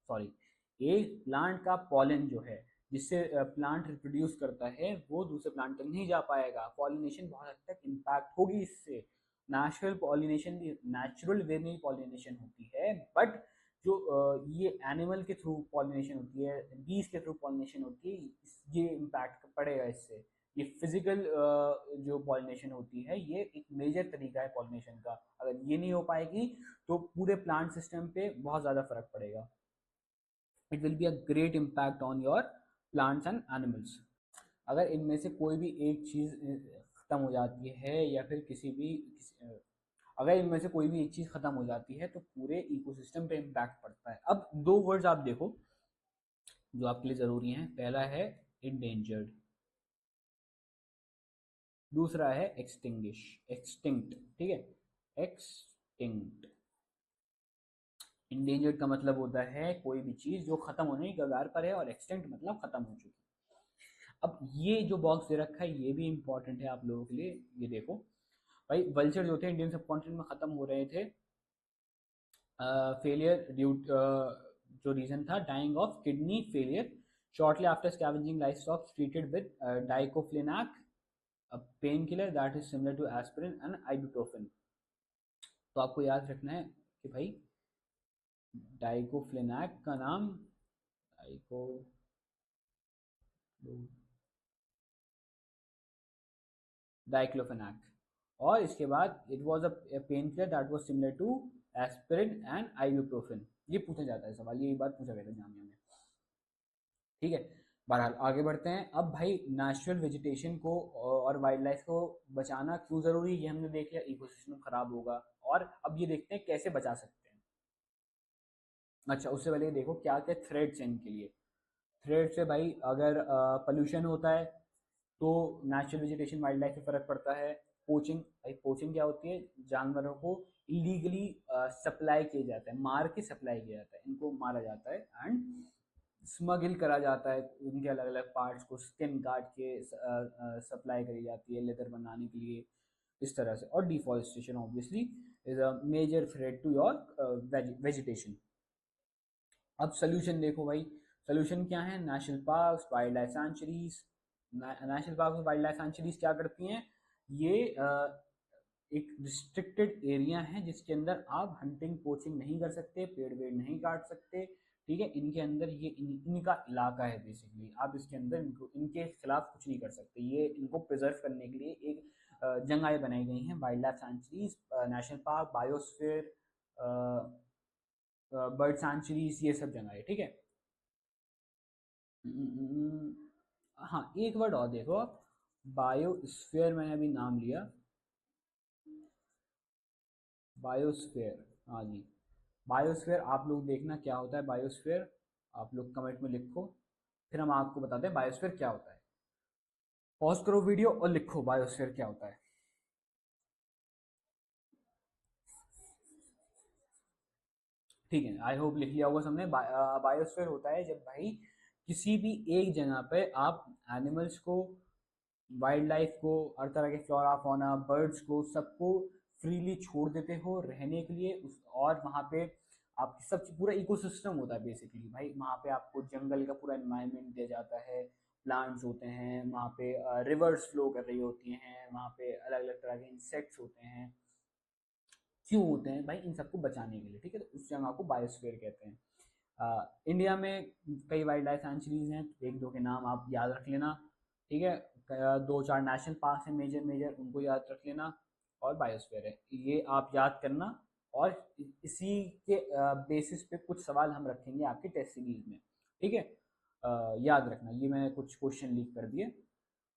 सॉरी, एक प्लांट का पॉलन जो है जिससे प्लांट रिप्रोड्यूस करता है वो दूसरे प्लांट तक नहीं जा पाएगा। पॉलिनेशन बहुत हद तक इम्पैक्ट होगी इससे। नेचुरल पॉलिनेशन भी, नेचुरल वे में पॉलिनेशन होती है, बट जो ये एनिमल के थ्रू पॉलिनेशन होती है, बीज के थ्रू पॉलिनेशन होती है, ये इम्पैक्ट पड़ेगा इससे। ये फिजिकल जो पॉलिनेशन होती है ये एक मेजर तरीका है पॉलिनेशन का। अगर ये नहीं हो पाएगी तो पूरे प्लांट सिस्टम पे बहुत ज़्यादा फर्क पड़ेगा। It will be a great impact on your plants and animals. अगर इनमें से कोई भी एक चीज़ ख़त्म हो जाती है या फिर अगर इनमें से कोई भी एक चीज़ ख़त्म हो जाती है तो पूरे इकोसिस्टम पे इम्पैक्ट पड़ता है। अब दो वर्ड्स आप देखो जो आपके लिए ज़रूरी हैं। पहला है इंडेंजर्ड, दूसरा है एक्सटिंक्ट। ठीक है, एक्सटिंक्ट। इंडेंजर्ड का मतलब होता है कोई भी चीज़ जो ख़त्म होने की कगार पर है, और एक्सटिंक्ट मतलब ख़त्म हो चुकी। अब ये जो बॉक्स दे रखा है ये भी इंपॉर्टेंट है आप लोगों के लिए। ये देखो भाई, वल्चर जो थे इंडियन सबकॉन्टिनेंट में ख़त्म हो रहे थे। फेलियर ड्यू जो रीज़न था, dying of kidney failure shortly after scavenging livestock treated with diclofenac, a painkiller that is similar to aspirin and ibuprofen। तो आपको याद रखना है कि भाई डाइक्लोफिनेक का नाम डाइको डाइक्लोफिनेक, और इसके बाद it was a painkiller that was similar to aspirin and ibuprofen. ये पूछा जाता है सवाल, ये बात पूछा गया था जामिया में। ठीक है, बहरहाल आगे बढ़ते हैं। अब भाई नेचुरल वेजिटेशन को और वाइल्ड लाइफ को बचाना क्यों ज़रूरी है ये हमने देख लिया, इकोसिस्टम खराब होगा। और अब ये देखते हैं कैसे बचा सकते हैं। अच्छा, उससे पहले देखो क्या क्या थ्रेड्स हैं इनके लिए। थ्रेड से भाई अगर पोल्यूशन होता है तो नेचुरल वेजिटेशन वाइल्ड लाइफ पे फर्क पड़ता है। पोचिंग, भाई पोचिंग क्या होती है, जानवरों को इलीगली सप्लाई किया जाता है, मार के सप्लाई किया जाता है, इनको मारा जाता है एंड स्मगल करा जाता है। उनके अलग अलग पार्ट्स को स्किन काट के सप्लाई करी जाती है लेदर बनाने के लिए, इस तरह से। और deforestation obviously is a major threat to your vegetation. अब सोल्यूशन देखो भाई, सोल्यूशन क्या है, national parks, wildlife sanctuaries. National park और वाइल्ड लाइफ सेंचुरीज क्या करती हैं, ये एक रिस्ट्रिक्टेड एरिया है जिसके अंदर आप हंटिंग पोचिंग नहीं कर सकते, पेड़ वेड़ नहीं काट सकते। ठीक है, इनके अंदर ये इनका इलाका है बेसिकली, आप इसके अंदर इनके खिलाफ कुछ नहीं कर सकते। ये इनको प्रिजर्व करने के लिए एक जगहें बनाई गई हैं, wildlife sanctuaries, national park, biosphere, bird sanctuaries, ये सब जगह है। ठीक है। हाँ, एक वर्ड और देखो आप, बायोस्फीयर मैंने अभी नाम लिया, बायोस्फीयर। हाँ जी, बायोस्फीयर आप लोग देखना क्या होता है बायोस्फीयर, आप लोग कमेंट में लिखो, फिर हम आपको बताते हैं बायोस्फीयर क्या होता है। पॉज करो वीडियो और लिखो बायोस्फीयर क्या होता है। ठीक है, आई होप लिख लिया होगा सबने। बायोस्फीयर होता है जब भाई किसी भी एक जगह पे आप एनिमल्स को, वाइल्ड लाइफ को, हर तरह के फ्लोरा फौना, बर्ड्स को, सबको फ्रीली छोड़ देते हो रहने के लिए और वहाँ पे आपकी सब पूरा इकोसिस्टम होता है बेसिकली। भाई वहाँ पे आपको जंगल का पूरा एनवायरनमेंट दिया जाता है, प्लांट्स होते हैं वहाँ पे, रिवर्स फ्लो कर रही होती हैं वहाँ पे, अलग अलग तरह के इंसेक्ट्स होते हैं। क्यों होते हैं भाई, इन सबको बचाने के लिए। ठीक है, तो उस जगह को बायोस्फीयर कहते हैं। इंडिया में कई वाइल्ड लाइफ सेंचुरीज हैं, एक दो के नाम आप याद रख लेना। ठीक है, दो चार नेशनल पार्क हैं मेजर मेजर, उनको याद रख लेना, और बायोस्फीयर है, ये आप याद करना। और इसी के बेसिस पे कुछ सवाल हम रखेंगे आपके टेस्ट सीरीज में। ठीक है, याद रखना, ये मैंने कुछ क्वेश्चन लीक कर दिए।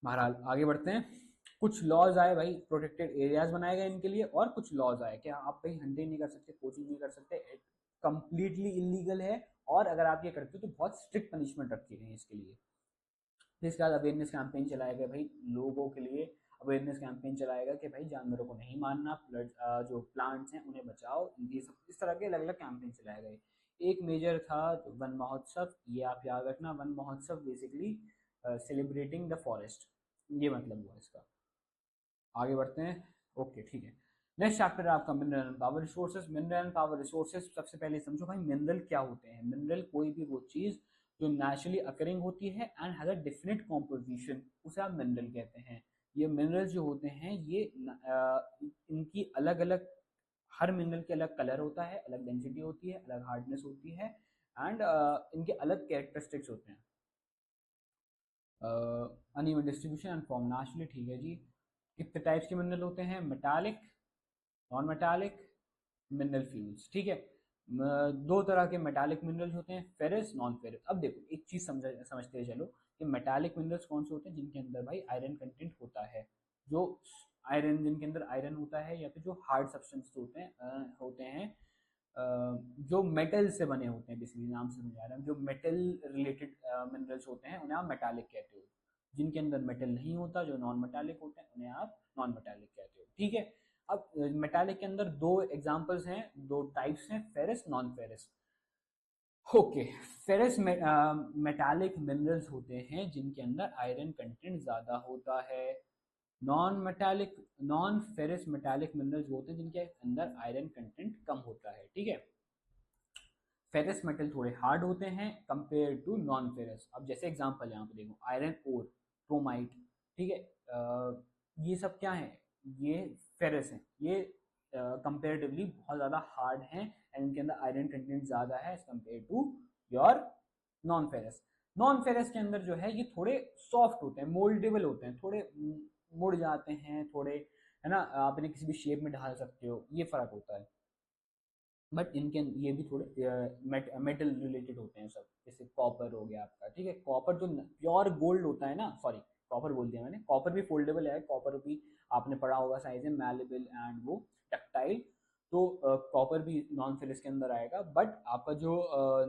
बहरहाल आगे बढ़ते हैं। कुछ लॉज आए भाई, प्रोटेक्टेड एरियाज बनाए गए इनके लिए, और कुछ लॉज आए कि आप कहीं हंटिंग नहीं कर सकते, कोचिंग नहीं कर सकते, कंप्लीटली इलीगल है, और अगर आप ये करते हो तो बहुत स्ट्रिक्ट पनिशमेंट रखी गई है इसके लिए। फिर इसके बाद अवेयरनेस कैंपेन चलाया गया भाई लोगों के लिए, अवेयरनेस कैंपेन चलाया गया कि भाई जानवरों को नहीं मारना, जो प्लांट्स हैं उन्हें बचाओ, ये सब इस तरह के अलग अलग कैंपेन चलाए गए। एक मेजर था वन महोत्सव, ये आप याद रखना। वन महोत्सव बेसिकली सेलिब्रेटिंग द फॉरेस्ट, ये मतलब हुआ इसका। आगे बढ़ते हैं। ओके ठीक है, नेक्स्ट चैप्टर है आपका mineral and power resources. Mineral and power resources, सबसे पहले समझो भाई मिनरल क्या होते हैं। मिनरल कोई भी वो चीज जो नेचुरली अकरिंग होती है and has a definite composition, उसे आप मिनरल कहते हैं। ये मिनरल जो होते हैं ये इनकी अलग अलग, हर मिनरल के अलग कलर होता है, अलग डेंसिटी होती है, अलग हार्डनेस होती है, एंड इनके अलग कैरेक्टरिस्टिक्स होते हैं। Uneven distribution and form naturally, ठीक है जी। कितने टाइप्स के मिनरल होते हैं? Metallic, non metallic, mineral fuels, ठीक है। दो तरह के मेटालिक मिनरल्स होते हैं, फेरस, नॉन फेरस। अब देखो एक चीज समझते चलो कि मेटालिक मिनरल्स कौन से होते हैं? जिनके अंदर भाई आयरन कंटेंट होता है, जो आयरन, जिनके अंदर आयरन होता है, या फिर जो हार्ड सब्सटेंस होते हैं जो मेटल से बने होते हैं, बेसिकली नाम से समझा रहे हैं, जो मेटल रिलेटेड मिनरल्स होते हैं उन्हें आप मेटालिक कहते हो। जिनके अंदर मेटल नहीं होता, जो नॉन मेटालिक होते हैं, उन्हें आप नॉन मेटालिक कहते हो, ठीक है। अब मेटालिक के अंदर दो एग्जांपल्स हैं, दो टाइप्स हैं, ferrous, non ferrous. Okay, ferrous metallic minerals होते हैं जिनके अंदर आयरन कंटेंट ज्यादा होता है। नॉन फेरस मेटालिक मिनरल्स होते हैं जिनके अंदर आयरन कंटेंट कम होता है, ठीक है। फेरस मेटल थोड़े हार्ड होते हैं कंपेयर टू नॉन फेरस। अब जैसे एग्जांपल यहाँ पे देखो, आयरन ओर, क्रोमाइट, ठीक है। ये सब क्या है? ये फेरस हैं, ये कंपेरेटिवली बहुत ज़्यादा हार्ड हैं एंड इनके अंदर आयरन कंटेंट ज़्यादा है as compare to your non ferrous. Non ferrous के अंदर जो है ये थोड़े सॉफ्ट होते हैं, मोल्डेबल होते हैं, थोड़े मुड़ जाते हैं थोड़े, है ना, आप इन्हें किसी भी शेप में ढाल सकते हो, ये फर्क होता है। बट इनके ये भी थोड़े मेटल रिलेटेड होते हैं सब, जैसे कॉपर हो गया आपका, ठीक है। कॉपर जो प्योर गोल्ड होता है ना, सॉरी कॉपर बोल दिया मैंने, कॉपर भी फोल्डेबल है, कॉपर भी आपने पढ़ा होगा, साइज है मैलेबल एंड वो टक्टाइल। तो कॉपर भी नॉन फेरस के अंदर आएगा, बट आपका जो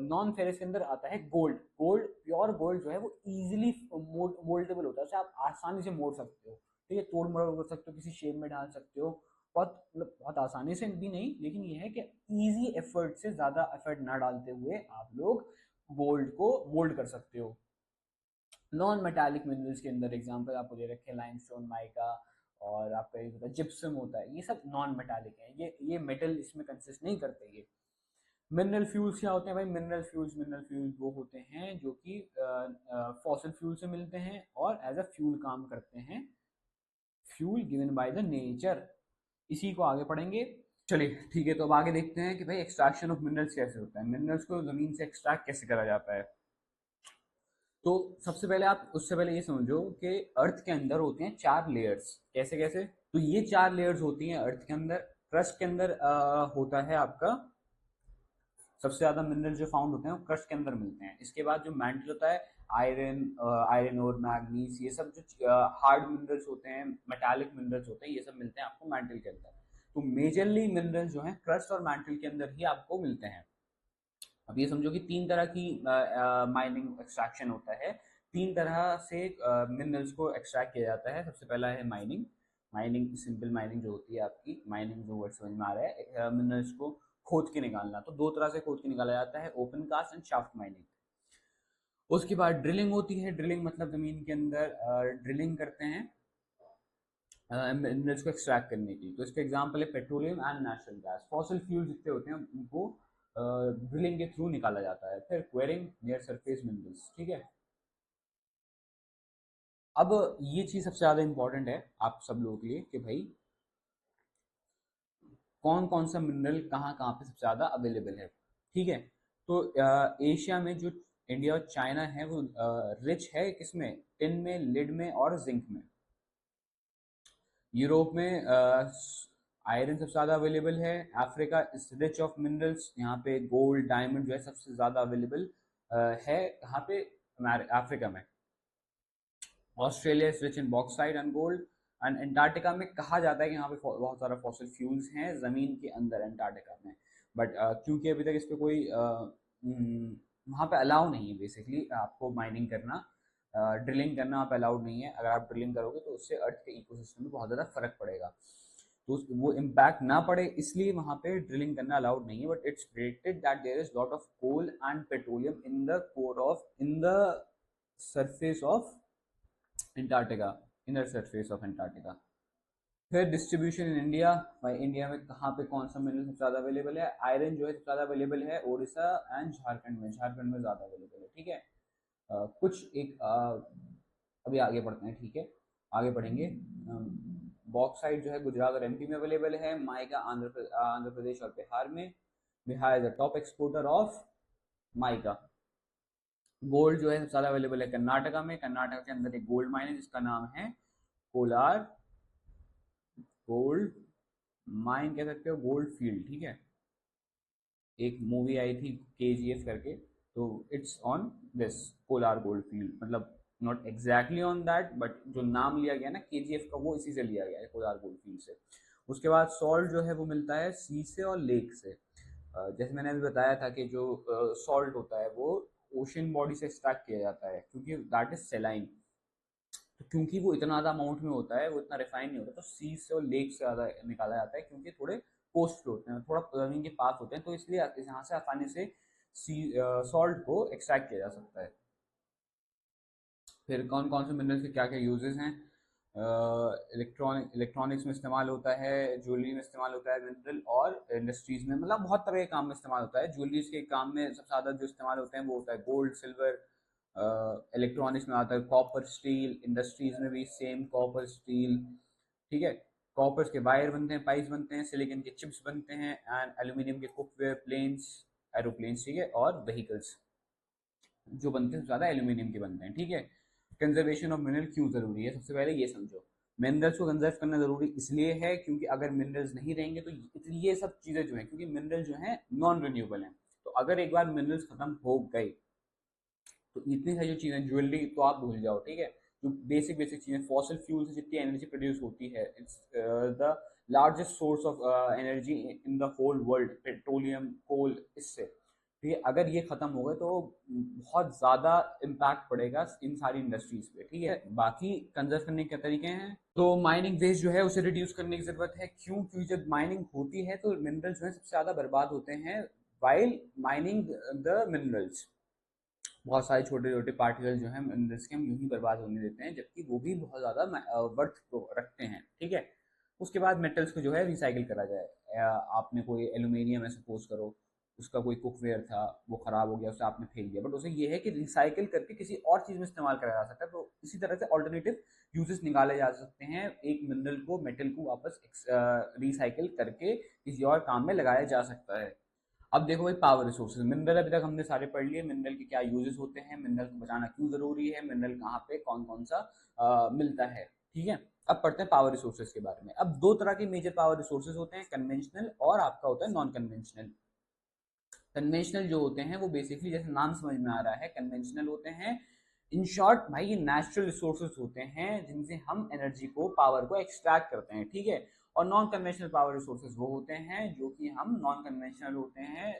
नॉन फेरस के अंदर आता है गोल्ड, प्योर गोल्ड जो है वो इजीली मोल्डेबल होता है, उसे आप आसानी से मोड़ सकते हो, ठीक है, तोड़ मरोड़ कर सकते हो, किसी शेप में डाल सकते हो, बहुत मतलब बहुत आसानी से भी नहीं, लेकिन ये है कि इजी एफर्ट से, ज़्यादा एफर्ट ना डालते हुए आप लोग गोल्ड को मोल्ड कर सकते हो। नॉन मेटालिक मिनरल्स के अंदर एग्जांपल आपको दे रखे हैं, लाइमस्टोन, माइका, और आपका ये होता है जिप्सम होता है, ये सब नॉन मेटालिक है, ये मेटल इसमें कंसिस्ट नहीं करते ये। मिनरल फ्यूल्स क्या होते हैं भाई? मिनरल फ्यूल्स वो होते हैं जो कि फॉसिल फ्यूल से मिलते हैं और एज अ फ्यूल काम करते हैं, fuel given by the nature. इसी को आगे पढ़ेंगे। चलिए ठीक है, तो अब आगे देखते हैं कि भाई एक्सट्रैक्शन ऑफ मिनरल्स कैसे होता है, मिनरल्स को जमीन से एक्सट्रैक्ट कैसे करा जाता है। तो सबसे पहले आप उससे पहले ये समझो कि अर्थ के अंदर होते हैं चार लेयर्स। कैसे कैसे? तो ये चार लेयर्स होती हैं अर्थ के अंदर। क्रस्ट के अंदर होता है आपका, सबसे ज्यादा मिनरल जो फाउंड होते हैं वो क्रस्ट के अंदर मिलते हैं। इसके बाद जो मैंटल होता है, आयरन और मैग्नीज, ये सब जो हार्ड मिनरल्स होते हैं, मेटालिक मिनरल्स होते हैं, ये सब मिलते हैं आपको मैंटल के अंदर। तो मेजरली मिनरल्स जो हैं क्रस्ट और मैंटल के अंदर ही आपको मिलते हैं। अब ये समझो कि तीन तरह की माइनिंग एक्सट्रैक्शन होता है, तीन तरह से मिनरल्स को एक्सट्रैक्ट किया जाता है। सबसे पहला है माइनिंग। माइनिंग सिंपल माइनिंग जो होती है आपकी, माइनिंग जो वर्ड समझ में आ रहा है, मिनरल्स को खोद के निकालना। तो दो तरह से खोद के निकाला जाता है, open cast and shaft mining. उसके बाद ड्रिलिंग होती है। ड्रिलिंग मतलब जमीन के अंदर ड्रिलिंग करते हैं मिनरल्स को एक्सट्रैक्ट करने की। तो इसके एग्जांपल है petroleum and natural gas. Fossil fuel जितने होते हैं उनको ड्रिलिंग के थ्रू निकाला जाता है। फिर क्वेरिंग नियर सरफेस मिनरल्स, ठीक है। अब ये चीज सबसे ज्यादा इंपॉर्टेंट है आप सब लोगों के लिए कि भाई कौन कौन सा मिनरल कहाँ कहाँ पे सबसे ज्यादा अवेलेबल है, ठीक है। तो एशिया में जो इंडिया और चाइना है वो रिच है किसमें? टिन में, लिड में और जिंक में। यूरोप में आयरन सबसे ज़्यादा अवेलेबल है। Africa is rich of minerals, यहाँ पे गोल्ड डायमंड जो है सबसे ज़्यादा अवेलेबल है यहाँ पे अफ्रीका में। Australia is rich in bauxite and gold. And Antarctica में कहा जाता है कि यहाँ पे बहुत सारा फॉसिल फ्यूल्स हैं ज़मीन के अंदर अंटार्कटिका में, बट क्योंकि अभी तक इस पर कोई वहाँ पे अलाउ नहीं है बेसिकली आपको माइनिंग करना, ड्रिलिंग करना आप अलाउड नहीं है। अगर आप ड्रिलिंग करोगे तो उससे अर्थ के इकोसिस्टम में बहुत ज़्यादा फर्क पड़ेगा, तो वो इम्पैक्ट ना पड़े इसलिए वहाँ पे ड्रिलिंग करना अलाउड नहीं है। But it's predicted that there is lot of coal and petroleum in the surface of Antarctica, inner surface of Antarctica. फिर डिस्ट्रीब्यूशन इन इंडिया, भाई इंडिया में कहाँ पे कौन सा मिनरल सबसे ज़्यादा अवेलेबल है? आयरन जो है सबसे ज़्यादा अवेलेबल है उड़ीसा एंड झारखंड में, झारखंड में ज़्यादा अवेलेबल है, ठीक है। कुछ एक अभी आगे बढ़ते हैं, ठीक है, आगे बढ़ेंगे। बॉक्साइट जो है गुजरात और एमपी में अवेलेबल है। माइका आंध्र प्रदेश और बिहार में। Bihar is the top exporter of mica. Gold जो है सबसे ज़्यादा अवेलेबल है कर्नाटका में। कर्नाटका के अंदर एक गोल्ड माइन है जिसका नाम है कोलार गोल्ड माइन कह सकते हो, गोल्ड फील्ड, ठीक है। एक मूवी आई थी KGF करके, तो it's on this Kolar gold field, मतलब not exactly on that, but जो नाम लिया गया ना KGF का वो इसी से लिया गया है, कोलार गोल्ड फील्ड से। उसके बाद सॉल्ट जो है वो मिलता है सी से और लेक से। जैसे मैंने अभी बताया था कि जो सॉल्ट होता है वो ओशन बॉडी से एक्सट्रैक्ट किया जाता है, क्योंकि दैट इज सेलाइन। तो क्योंकि वो इतना ज़्यादा अमाउंट में होता है, वो इतना रिफाइन नहीं होता, तो सी से और लेक से ज़्यादा निकाला जाता है, क्योंकि थोड़े कोस्ट पे होते हैं, थोड़ा ज़मीन के पास होते हैं, तो इसलिए यहाँ से आसानी से सी सॉल्ट को एक्सट्रैक्ट किया जा सकता है। फिर कौन कौन से मिनरल्स के क्या क्या यूजेस हैं? इलेक्ट्रॉनिक्स में इस्तेमाल होता है, ज्वेलरी में इस्तेमाल होता है मिनरल, और इंडस्ट्रीज में, मतलब बहुत तरह के काम में इस्तेमाल होता है। ज्वेलरीज के काम में सबसे ज़्यादा जो इस्तेमाल होते हैं वो होता है गोल्ड, सिल्वर। इलेक्ट्रॉनिक्स में आता है कॉपर, स्टील। इंडस्ट्रीज में भी सेम कॉपर, स्टील, ठीक है। कॉपर के वायर बनते हैं, पाइप्स बनते हैं, सिलिकॉन के चिप्स बनते हैं, एंड एल्यूमिनियम के कुकवेयर, प्लेन्स, एरोप्लेन्स, ठीक है, और व्हीकल्स जो बनते हैं ज़्यादा एल्यूमिनियम के बनते हैं, ठीक है। कंजर्वेशन ऑफ मिनरल क्यों ज़रूरी है? सबसे पहले ये समझो, मिनरल्स को कंजर्व करना ज़रूरी इसलिए है क्योंकि अगर मिनरल्स नहीं रहेंगे तो ये सब चीज़ें जो हैं, क्योंकि मिनरल जो हैं नॉन रिन्यूएबल हैं, तो अगर एक बार मिनरल्स खत्म हो गए तो इतनी सारी जो चीज़ें, ज्वेलरी तो आप भूल जाओ, ठीक है। जो बेसिक बेसिक चीज़ें, फॉसिल फ्यूल से जितनी एनर्जी प्रोड्यूस होती है, it's the largest source of energy in the whole world, petroleum, coal, इससे। तो ये अगर ये खत्म हो गए तो बहुत ज़्यादा इम्पैक्ट पड़ेगा इन सारी इंडस्ट्रीज पे, ठीक है। बाकी कंजर्व करने के तरीके हैं, तो माइनिंग वेस्ट जो है उसे रिड्यूस करने की ज़रूरत है। क्यों? क्योंकि जब माइनिंग होती है तो मिनरल्स जो है सबसे ज़्यादा बर्बाद होते हैं वाइल माइनिंग द मिनरल्स। बहुत सारे छोटे छोटे पार्टिकल जो हैं मिनरल्स के हम यूं ही बर्बाद होने देते हैं, जबकि वो भी बहुत ज़्यादा वर्थ रखते हैं, ठीक है। उसके बाद मेटल्स को जो है रिसाइकिल करा जाए। आपने कोई एल्यूमिनियम है सपोज करो, उसका कोई कुकवेयर था, वो ख़राब हो गया, उसे आपने फेंक दिया, बट उसे ये है कि रिसाइकिल करके किसी और चीज़ में इस्तेमाल करा जा सकता है। तो इसी तरह से ऑल्टरनेटिव यूजेस निकाले जा सकते हैं, एक मिनरल को, मेटल को वापस रिसाइकिल करके किसी और काम में लगाया जा सकता है। अब देखो भाई, पावर रिसोर्सेज, मिनरल अभी तक हमने सारे पढ़ लिए, मिनरल के क्या यूजेस होते हैं, मिनरल को बचाना क्यों जरूरी है, मिनरल कहाँ पे कौन कौन सा मिलता है, ठीक है। अब पढ़ते हैं पावर रिसोर्सेज के बारे में। अब दो तरह के मेजर पावर रिसोर्सेज होते हैं, कन्वेंशनल और आपका होता है नॉन कन्वेंशनल। कन्वेंशनल जो होते हैं वो बेसिकली, जैसे नाम समझ में आ रहा है, कन्वेंशनल होते हैं, इन शॉर्ट भाई ये नेचुरल रिसोर्सेज होते हैं जिनसे हम एनर्जी को, पावर को एक्सट्रैक्ट करते हैं, ठीक है। और नॉन कन्वेंशनल पावर रिसोर्सेज वो होते हैं जो कि हम नॉन कन्वेंशनल होते हैं,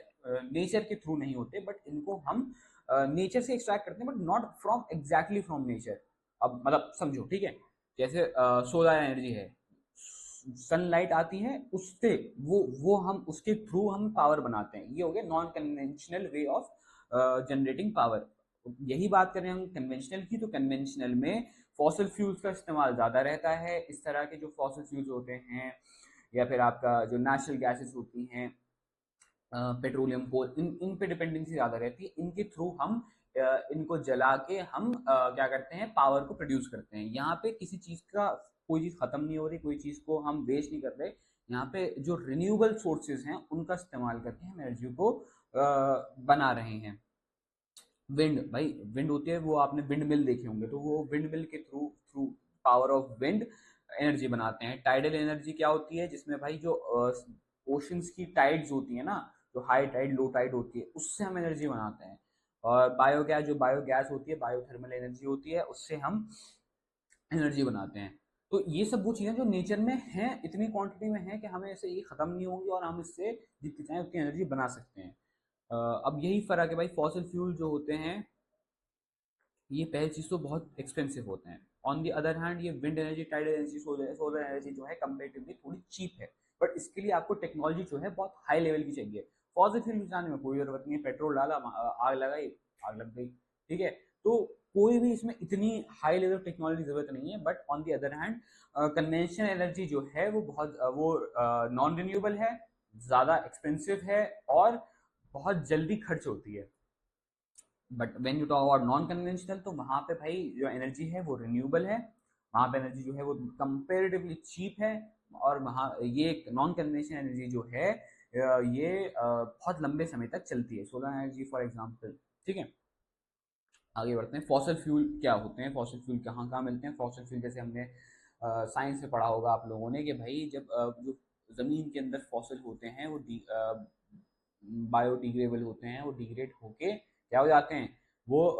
नेचर के थ्रू नहीं होते, बट इनको हम नेचर से एक्सट्रैक्ट करते हैं, but not from exactly from nature. अब मतलब समझो, ठीक है। जैसे सोलर एनर्जी है, सनलाइट आती है उससे, वो हम उसके थ्रू हम पावर बनाते हैं, ये हो गया non conventional way of generating power. यही बात करें हम कन्वेंशनल की, तो कन्वेंशनल में फॉसिल फ्यूल्स का इस्तेमाल ज़्यादा रहता है। इस तरह के जो फॉसिल फ्यूल्स होते हैं, या फिर आपका जो नेचुरल गैसेस होती हैं, पेट्रोलियम, कोल, इन पे डिपेंडेंसी ज़्यादा रहती है। इनके थ्रू हम इनको जला के हम क्या करते हैं, पावर को प्रोड्यूस करते हैं। यहाँ पे किसी चीज़ का, कोई चीज़ ख़त्म नहीं हो रही, कोई चीज़ को हम वेस्ट नहीं कर रहे। यहाँ पे जो रिन्यूएबल सोर्सेज हैं उनका इस्तेमाल करके हम एनर्जी को बना रहे हैं। विंड, भाई विंड होती है, वो आपने विंड मिल देखे होंगे, तो वो विंड मिल के through through power of wind energy बनाते हैं। टाइडल एनर्जी क्या होती है? जिसमें भाई जो ओशंस की टाइड्स होती है ना, जो हाई टाइड लो टाइड होती है, उससे हम एनर्जी बनाते हैं। और बायोगैस, जो बायोगैस होती है, बायोथर्मल एनर्जी होती है, उससे हम एनर्जी बनाते हैं। तो ये सब वो चीज़ें जो नेचर में हैं, इतनी क्वांटिटी में हैं कि हमें ऐसे ये ख़त्म नहीं होंगी, और हम इससे जितनी चाहें उतनी एनर्जी बना सकते हैं। अब यही फ़र्क है भाई, फॉसिल फ्यूल जो होते हैं ये पहली चीज़ तो बहुत एक्सपेंसिव होते हैं। ऑन दी अदर हैंड ये wind energy, tidal energy, solar energy जो है कंपेरेटिवली थोड़ी चीप है, बट इसके लिए आपको टेक्नोलॉजी जो है बहुत हाई लेवल की चाहिए। फॉसिल फ्यूल जाने में कोई ज़रूरत नहीं है, पेट्रोल डाला, आग लगाई, आग लग गई, ठीक है। तो कोई भी इसमें इतनी हाई लेवल टेक्नोलॉजी ज़रूरत नहीं है। But on the other hand conventional energy जो है वो बहुत वो नॉन रिन्यूएबल है, ज़्यादा एक्सपेंसिव है, और बहुत जल्दी खर्च होती है। But when you talk about non conventional, तो वहाँ पे भाई जो एनर्जी है वो रिन्यूएबल है, वहाँ पे एनर्जी जो है वो कंपेरेटिवली चीप है। और वहाँ ये नॉन कन्वेंशनल एनर्जी जो है ये बहुत लंबे समय तक चलती है, सोलर एनर्जी फॉर एग्जांपल, ठीक है। आगे बढ़ते हैं। फॉसिल फ्यूल क्या होते हैं, फॉसिल फ्यूल कहाँ कहाँ मिलते हैं। फॉसिल फ्यूल जैसे हमने साइंस में पढ़ा होगा आप लोगों ने कि भाई जब जो ज़मीन के अंदर फॉसिल होते हैं वो बायोडिग्रेडेबल होते हैं, वो डिग्रेड होके क्या हो जाते हैं, वो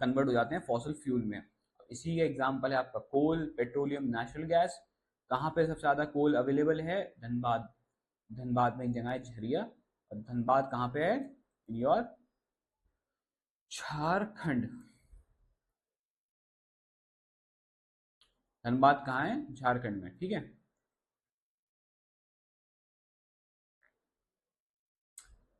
कन्वर्ट हो जाते हैं फॉसिल फ्यूल में। इसी का एग्जांपल है आपका कोल, पेट्रोलियम, नेचुरल गैस। कहाँ पे सबसे ज़्यादा कोल अवेलेबल है? धनबाद। धनबाद में एक जगह है झरिया, और धनबाद कहाँ पे है? In your Jharkhand. धनबाद कहाँ है? झारखंड में, ठीक है।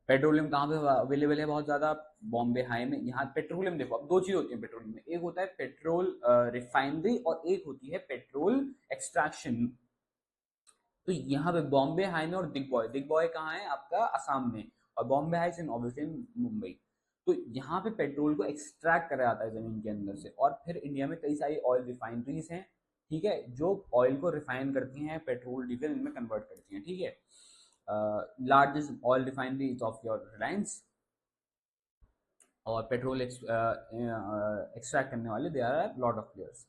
पेट्रोलियम कहाँ पे अवेलेबल है बहुत ज्यादा? बॉम्बे हाई में। यहाँ पेट्रोलियम देखो, अब दो चीज होती है पेट्रोलियम में, एक होता है पेट्रोल रिफाइनरी और एक होती है पेट्रोल एक्सट्रैक्शन। तो यहाँ पे बॉम्बे हाई में और दिग्बॉय, दिग्बॉय कहाँ है आपका? असम में। और Bombay high in obviously Mumbai. तो यहाँ पे पेट्रोल को एक्सट्रैक्ट करा जाता है जमीन के अंदर से, और फिर इंडिया में कई सारी ऑयल रिफाइनरीज हैं, ठीक है, जो ऑयल को रिफाइन करती हैं, पेट्रोल डीजल इनमें कन्वर्ट करती हैं, ठीक है। Largest oil refinery of your Reliance. और पेट्रोल एक्सट्रैक्ट करने वाले they are lot of players.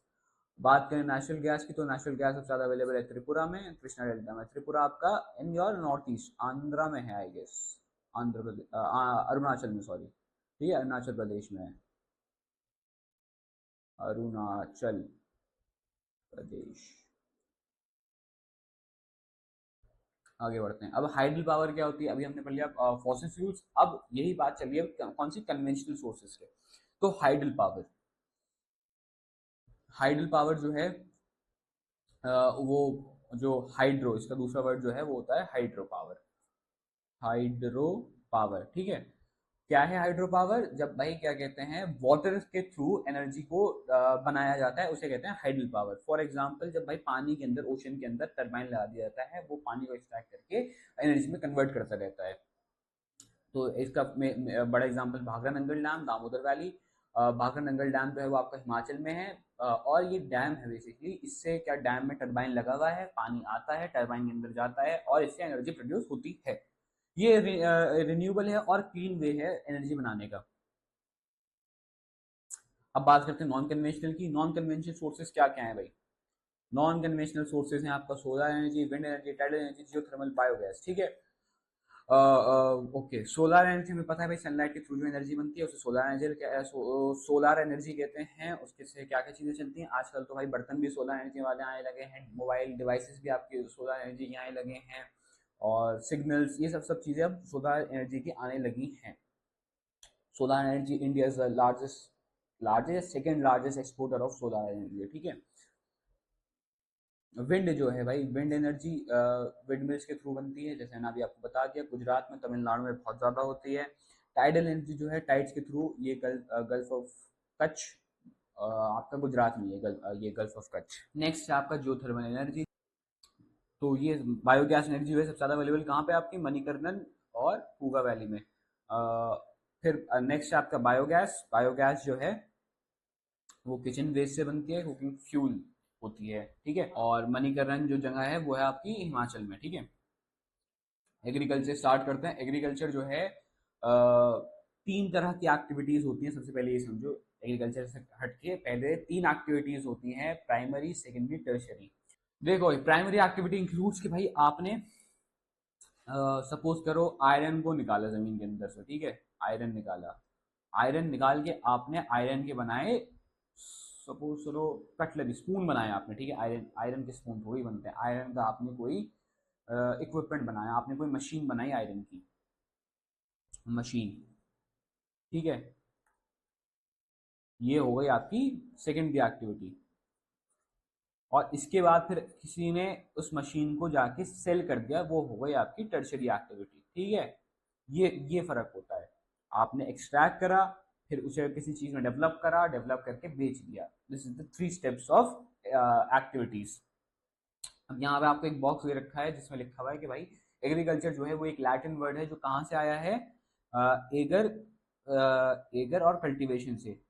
बात करें नेचुरल गैस की, तो नेचुरल गैस सबसे ज़्यादा अवेलेबल है त्रिपुरा में, कृष्णा डेल्टा में। त्रिपुरा आपका in your north east, Andhra में है आई गेस। आंध्र प्रदेश, अरुणाचल में, सॉरी, ठीक है, अरुणाचल प्रदेश में है। अरुणाचल प्रदेश। आगे बढ़ते हैं। अब हाइडल पावर क्या होती है? अभी हमने पढ़ लिया फॉसिल फ्यूल्स। अब यही बात चल रही है कौन सी? कन्वेंशनल सोर्सेज के। तो हाइडल पावर, हाइडल पावर जो है वो जो हाइड्रो, इसका दूसरा वर्ड जो है वो होता है हाइड्रो पावर। हाइड्रो पावर, ठीक है। क्या है हाइड्रो पावर? जब भाई क्या कहते हैं, वाटर के थ्रू एनर्जी को बनाया जाता है, उसे कहते हैं हाइडल पावर। फॉर एग्जांपल, जब भाई पानी के अंदर, ओशन के अंदर टरबाइन लगा दिया जाता है, वो पानी को एक्सट्रैक्ट करके एनर्जी में कन्वर्ट करता रहता है। तो इसका बड़ा example Bhakra Nangal dam, Damodar valley. Bhakra Nangal dam जो है वो आपका हिमाचल में है। और ये डैम है बेसिकली, इससे क्या, डैम में टरबाइन लगा हुआ है, पानी आता है, टरबाइन के अंदर जाता है और इससे एनर्जी प्रोड्यूस होती है। ये रिन्यूएबल है और क्लीन वे है एनर्जी बनाने का। अब बात करते हैं नॉन कन्वेंशनल की। नॉन कन्वेंशनल सोर्सेज क्या क्या है भाई? नॉन कन्वेंशनल सोर्सेज हैं आपका solar energy, wind energy, tidal energy, geothermal, biogas, ठीक है। ओके, सोलर एनर्जी हमें पता है भाई, सनलाइट के थ्रू जो एनर्जी बनती है उसे सोलर एनर्जी सोलर एनर्जी कहते हैं। उसके से क्या क्या चीजें चलती हैं आजकल? तो भाई बर्तन भी सोलर एनर्जी वाले आने लगे हैं, मोबाइल डिवाइसेस भी आपके सोलर एनर्जी के आने लगे हैं, और सिग्नल्स, ये सब सब चीजें अब सोलर एनर्जी की आने लगी हैं। Solar energy India is the largest second largest exporter of solar energy, ठीक है। विंड जो है भाई, विंड एनर्जी विंड मिल्स के थ्रू बनती है, जैसे मैंने अभी आपको बता दिया, गुजरात में, तमिलनाडु में बहुत ज़्यादा होती है। टाइडल एनर्जी जो है टाइड्स के थ्रू, ये गल्फ ऑफ कच्छ, आपका गुजरात में, ये गल्फ ऑफ कच्छ। नेक्स्ट है आपका जियोथर्मल एनर्जी। तो ये बायोगैस एनर्जी जो है सबसे ज़्यादा अवेलेबल कहाँ पे? आपकी मणिकर्णन और पूगा वैली में। फिर नेक्स्ट है आपका बायोगैस। बायोगैस जो है वो किचन वेस्ट से बनती है, कुकिंग फ्यूल होती है, ठीक है। और मणिकरण जो जगह है वो है आपकी हिमाचल में, ठीक है। एग्रीकल्चर स्टार्ट करते हैं। एग्रीकल्चर जो है तीन तरह की एक्टिविटीज होती हैं, सबसे पहले ये समझो। एग्रीकल्चर से हटके पहले तीन एक्टिविटीज होती हैं, प्राइमरी, सेकेंडरी, टर्शरी। देखो, प्राइमरी एक्टिविटी इंक्लूड्स कि भाई आपने सपोज करो आयरन को निकाला जमीन के अंदर से, ठीक है, आयरन निकाला। आयरन निकाल के आपने आयरन के बनाए, सपोज करो कटलरी, स्पून बनाया आपने, ठीक है। आयरन आयरन के स्पून थोड़ी बनते हैं, आयरन का आपने कोई इक्विपमेंट बनाया, आपने कोई मशीन बनाई आयरन की मशीन, ठीक है। ये हो गई आपकी सेकेंडरी एक्टिविटी। और इसके बाद फिर किसी ने उस मशीन को जाके सेल कर दिया, वो हो गई आपकी टर्शरी एक्टिविटी, ठीक है। ये फर्क होता है। आपने एक्सट्रैक्ट करा, फिर उसे किसी चीज में डेवलप करा, डेवलप करके बेच दिया। This is the three steps of activities. अब यहाँ पे आपको एक बॉक्स दे रखा है जिसमें लिखा हुआ है कि भाई एग्रीकल्चर जो है वो एक लैटिन वर्ड है जो कहाँ से आया है? एगर, एगर और कल्टीवेशन से,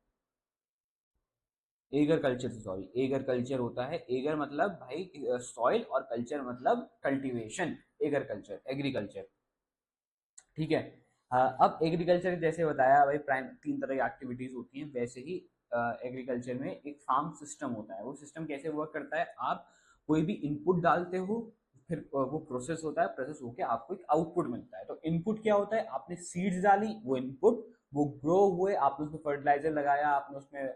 एगर कल्चर से, सॉरी, एगर कल्चर होता है। एगर मतलब भाई सॉइल, और कल्चर मतलब कल्टीवेशन, एगर कल्चर, एग्रीकल्चर, ठीक है। अब एग्रीकल्चर जैसे बताया भाई, प्राइम 3 तरह की एक्टिविटीज होती हैं, वैसे ही एग्रीकल्चर में एक फार्म सिस्टम होता है। वो सिस्टम कैसे वर्क करता है, आप कोई भी इनपुट डालते हो, फिर वो प्रोसेस होता है, प्रोसेस होके आपको एक आउटपुट मिलता है। तो इनपुट क्या होता है, आपने सीड्स डाली, वो इनपुट, वो ग्रो हुए, आपने उसमें फर्टिलाइजर लगाया, आपने उसमें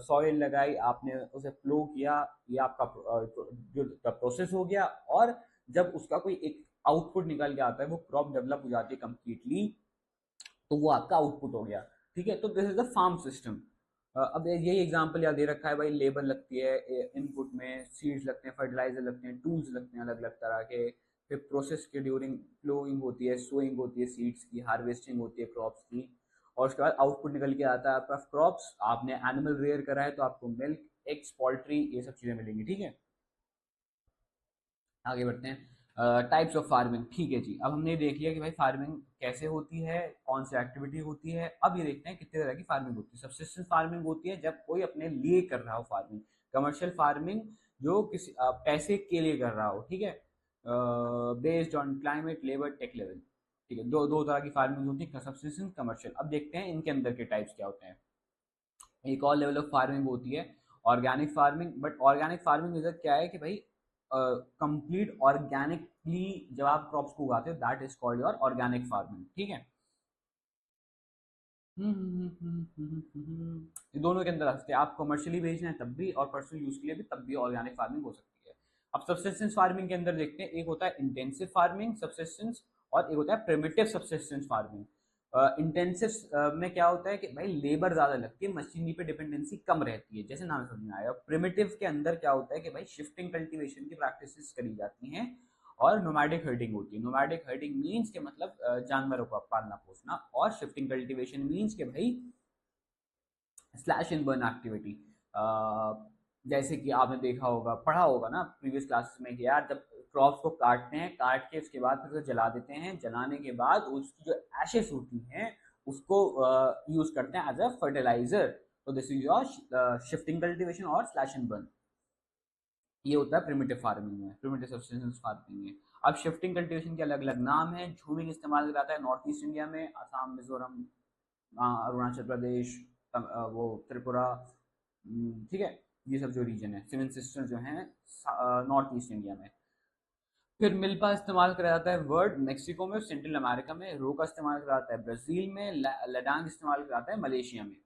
सॉइल लगाई, आपने उसे फ्लो किया, ये आपका जो प्रोसेस हो गया। और जब उसका कोई एक आउटपुट निकल के आता है, वो क्रॉप डेवलप हो जाती है कम्प्लीटली, तो वो आपका आउटपुट हो गया। ठीक है, तो this is the farm system. अब यही एग्जांपल यहाँ दे रखा है भाई, लेबर लगती है इनपुट में, सीड्स लगते हैं, फर्टिलाइजर लगते हैं, टूल्स लगते हैं अलग अलग तरह के, फिर प्रोसेस के ड्यूरिंग फ्लोइंग होती है, सोइंग होती है सीड्स की, हार्वेस्टिंग होती है क्रॉप्स की, और उसके बाद आउटपुट निकल के आता है आपका क्रॉप्स। आपने एनिमल रेयर करा है तो आपको मिल्क, एग्स, पोल्ट्री, ये सब चीज़ें मिलेंगी। ठीक है, आगे बढ़ते हैं। Types of farming. ठीक है जी, अब हमने देख लिया कि भाई फार्मिंग कैसे होती है, कौन सी एक्टिविटी होती है। अब ये देखते हैं कितने तरह की फार्मिंग होती है। सब्सिस्टेंस फार्मिंग होती है जब कोई अपने लिए कर रहा हो फार्मिंग। कमर्शियल फार्मिंग जो किसी पैसे के लिए कर रहा हो। ठीक है, based on climate, labour, tech level. ठीक है, दो दो तरह की फार्मिंग होती है, सब्सिस्टेंस, कमर्शियल। अब देखते हैं इनके अंदर के टाइप्स क्या होते हैं। एक और लेवल ऑफ फार्मिंग होती है organic farming. But organic farming इधर क्या है कि भाई कंप्लीट ऑर्गेनिकली जब आप क्रॉप्स को उगाते हो, that is called your organic farming. ठीक है, ये दोनों के अंदर आ सकते हैं। आप कमर्शियली बेचना है तब भी, और पर्सनल यूज के लिए भी तब भी ऑर्गेनिक फार्मिंग हो सकती है। अब सब्सिस्टेंस फार्मिंग के अंदर देखते हैं, एक होता है इंटेंसिव फार्मिंग सब्सिस्टेंस, और एक होता है प्रिमिटिव सब्सिस्टेंस फार्मिंग। इंटेंसिव में क्या होता है कि भाई लेबर ज्यादा लगती है, मशीनरी पे डिपेंडेंसी कम रहती है, जैसे नाम समझ में आया। प्रिमिटिव के अंदर क्या होता है कि भाई शिफ्टिंग कल्टीवेशन की प्रैक्टिसेस करी जाती हैं, और नोमैडिक हर्डिंग होती है। नोमैडिक हर्डिंग मीन्स के मतलब जानवरों को पालना पोसना, और शिफ्टिंग कल्टीवेशन मीन्स के भाई स्लैश एंड बर्न एक्टिविटी। जैसे कि आपने देखा होगा, पढ़ा होगा ना प्रीवियस क्लासेस में, कि यार जब क्रॉप्स को काटते हैं, काट के उसके बाद फिर उसे जला देते हैं, जलाने के बाद उसकी जो एशेस होती हैं उसको यूज करते हैं एज अ फर्टिलाइजर। तो this is your shifting cultivation और स्लैश एंड बर्न। ये होता है प्रिमिटिव फार्मिंग में, प्रिमिटिव सब्सिस्टेंस फार्मिंग में। अब शिफ्टिंग कल्टीवेशन के अलग अलग नाम है। झूमिंग इस्तेमाल किया जाता है नॉर्थ ईस्ट इंडिया में, असम, मिजोरम, अरुणाचल प्रदेश, वो त्रिपुरा। ठीक है, ये सब जो रीजन है, सेवन सिस्टर जो हैं नॉर्थ ईस्ट इंडिया में। फिर मिल्पा इस्तेमाल करा जाता है वर्ड मेक्सिको में, सेंट्रल अमेरिका में। रो का इस्तेमाल करा जाता है ब्राजील में। लडांग इस्तेमाल करा जाता है मलेशिया में।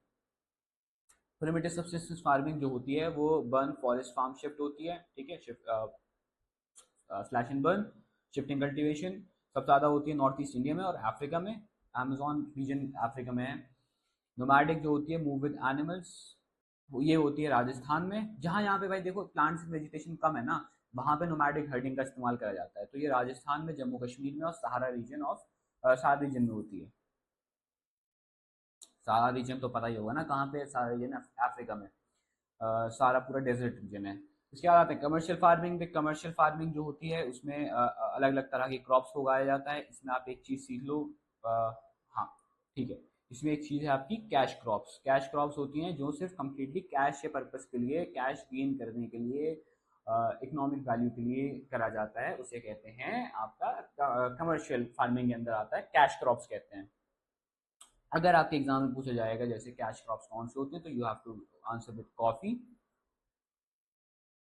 प्रिमिटिव सब्सिस्टेंस फार्मिंग जो होती है वो बर्न फॉरेस्ट फार्म शिफ्ट होती है। ठीक है, shift slash and burn, shifting cultivation सबसे ज़्यादा होती है नॉर्थ ईस्ट इंडिया में और अफ्रीका में। अमेजोन रीजन अफ्रीका में है। नोमैडिक जो होती है मूव विद एनिमल्स, ये होती है राजस्थान में। जहाँ यहाँ पे भाई देखो प्लांट्स वेजिटेशन कम है ना, वहाँ पे नोमैडिक हर्डिंग का इस्तेमाल करा जाता है। तो ये राजस्थान में, जम्मू कश्मीर में, और सहारा रीजन में होती है। सहारा रीजन तो पता ही होगा ना कहाँ पे है, सहारा रीजन अफ्रीका में। सारा पूरा डेजर्ट रीजन है। उसके बाद आते हैं कमर्शियल फार्मिंग पे। कमर्शियल फार्मिंग जो होती है उसमें अलग अलग तरह के क्रॉप्स को उगाया जाता है। इसमें आप एक चीज़ सीख लो। अ, हाँ, ठीक है, इसमें एक चीज़ है आपकी कैश क्रॉप्स। कैश क्रॉप्स होती हैं जो सिर्फ कंप्लीटली कैश के पर्पज के लिए, कैश गेन करने के लिए, इकोनॉमिक वैल्यू के लिए करा जाता है। उसे कहते हैं आपका कमर्शियल फार्मिंग के अंदर आता है, कैश क्रॉप्स कहते हैं। अगर आपके एग्जाम में पूछा जाएगा जैसे कैश क्रॉप्स कौन से होते हैं, तो you have to answer with coffee,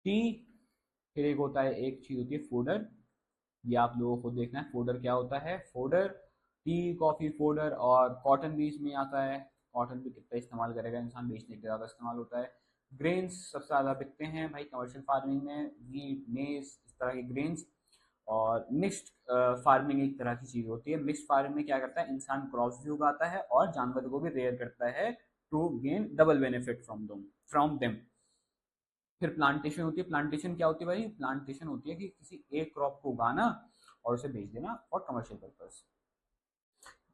tea, फिर एक होता है, एक चीज होती है फोडर। ये आप लोगों को देखना है फोडर क्या होता है। Fodder, T, coffee, fodder. और कॉटन भी इसमें आता है। कॉटन भी कितना इस्तेमाल करेगा इंसान, बेचने के ज़्यादा इस्तेमाल होता है। ग्रेन्स सबसे ज़्यादा बिकते हैं भाई कमर्शियल फार्मिंग में, वीट, मेज, इस तरह के ग्रेन्स। और मिक्स्ड फार्मिंग एक तरह की चीज़ होती है। मिक्स्ड फार्मिंग में क्या करता है, इंसान क्रॉप्स भी उगाता है और जानवर को भी रेयर करता है, to gain double benefit from them. फिर प्लांटेशन होती है। प्लांटेशन क्या होती है भाई, प्लांटेशन होती है कि किसी एक क्रॉप को उगाना और उसे बेच देना फॉर कमर्शियल पर्पज।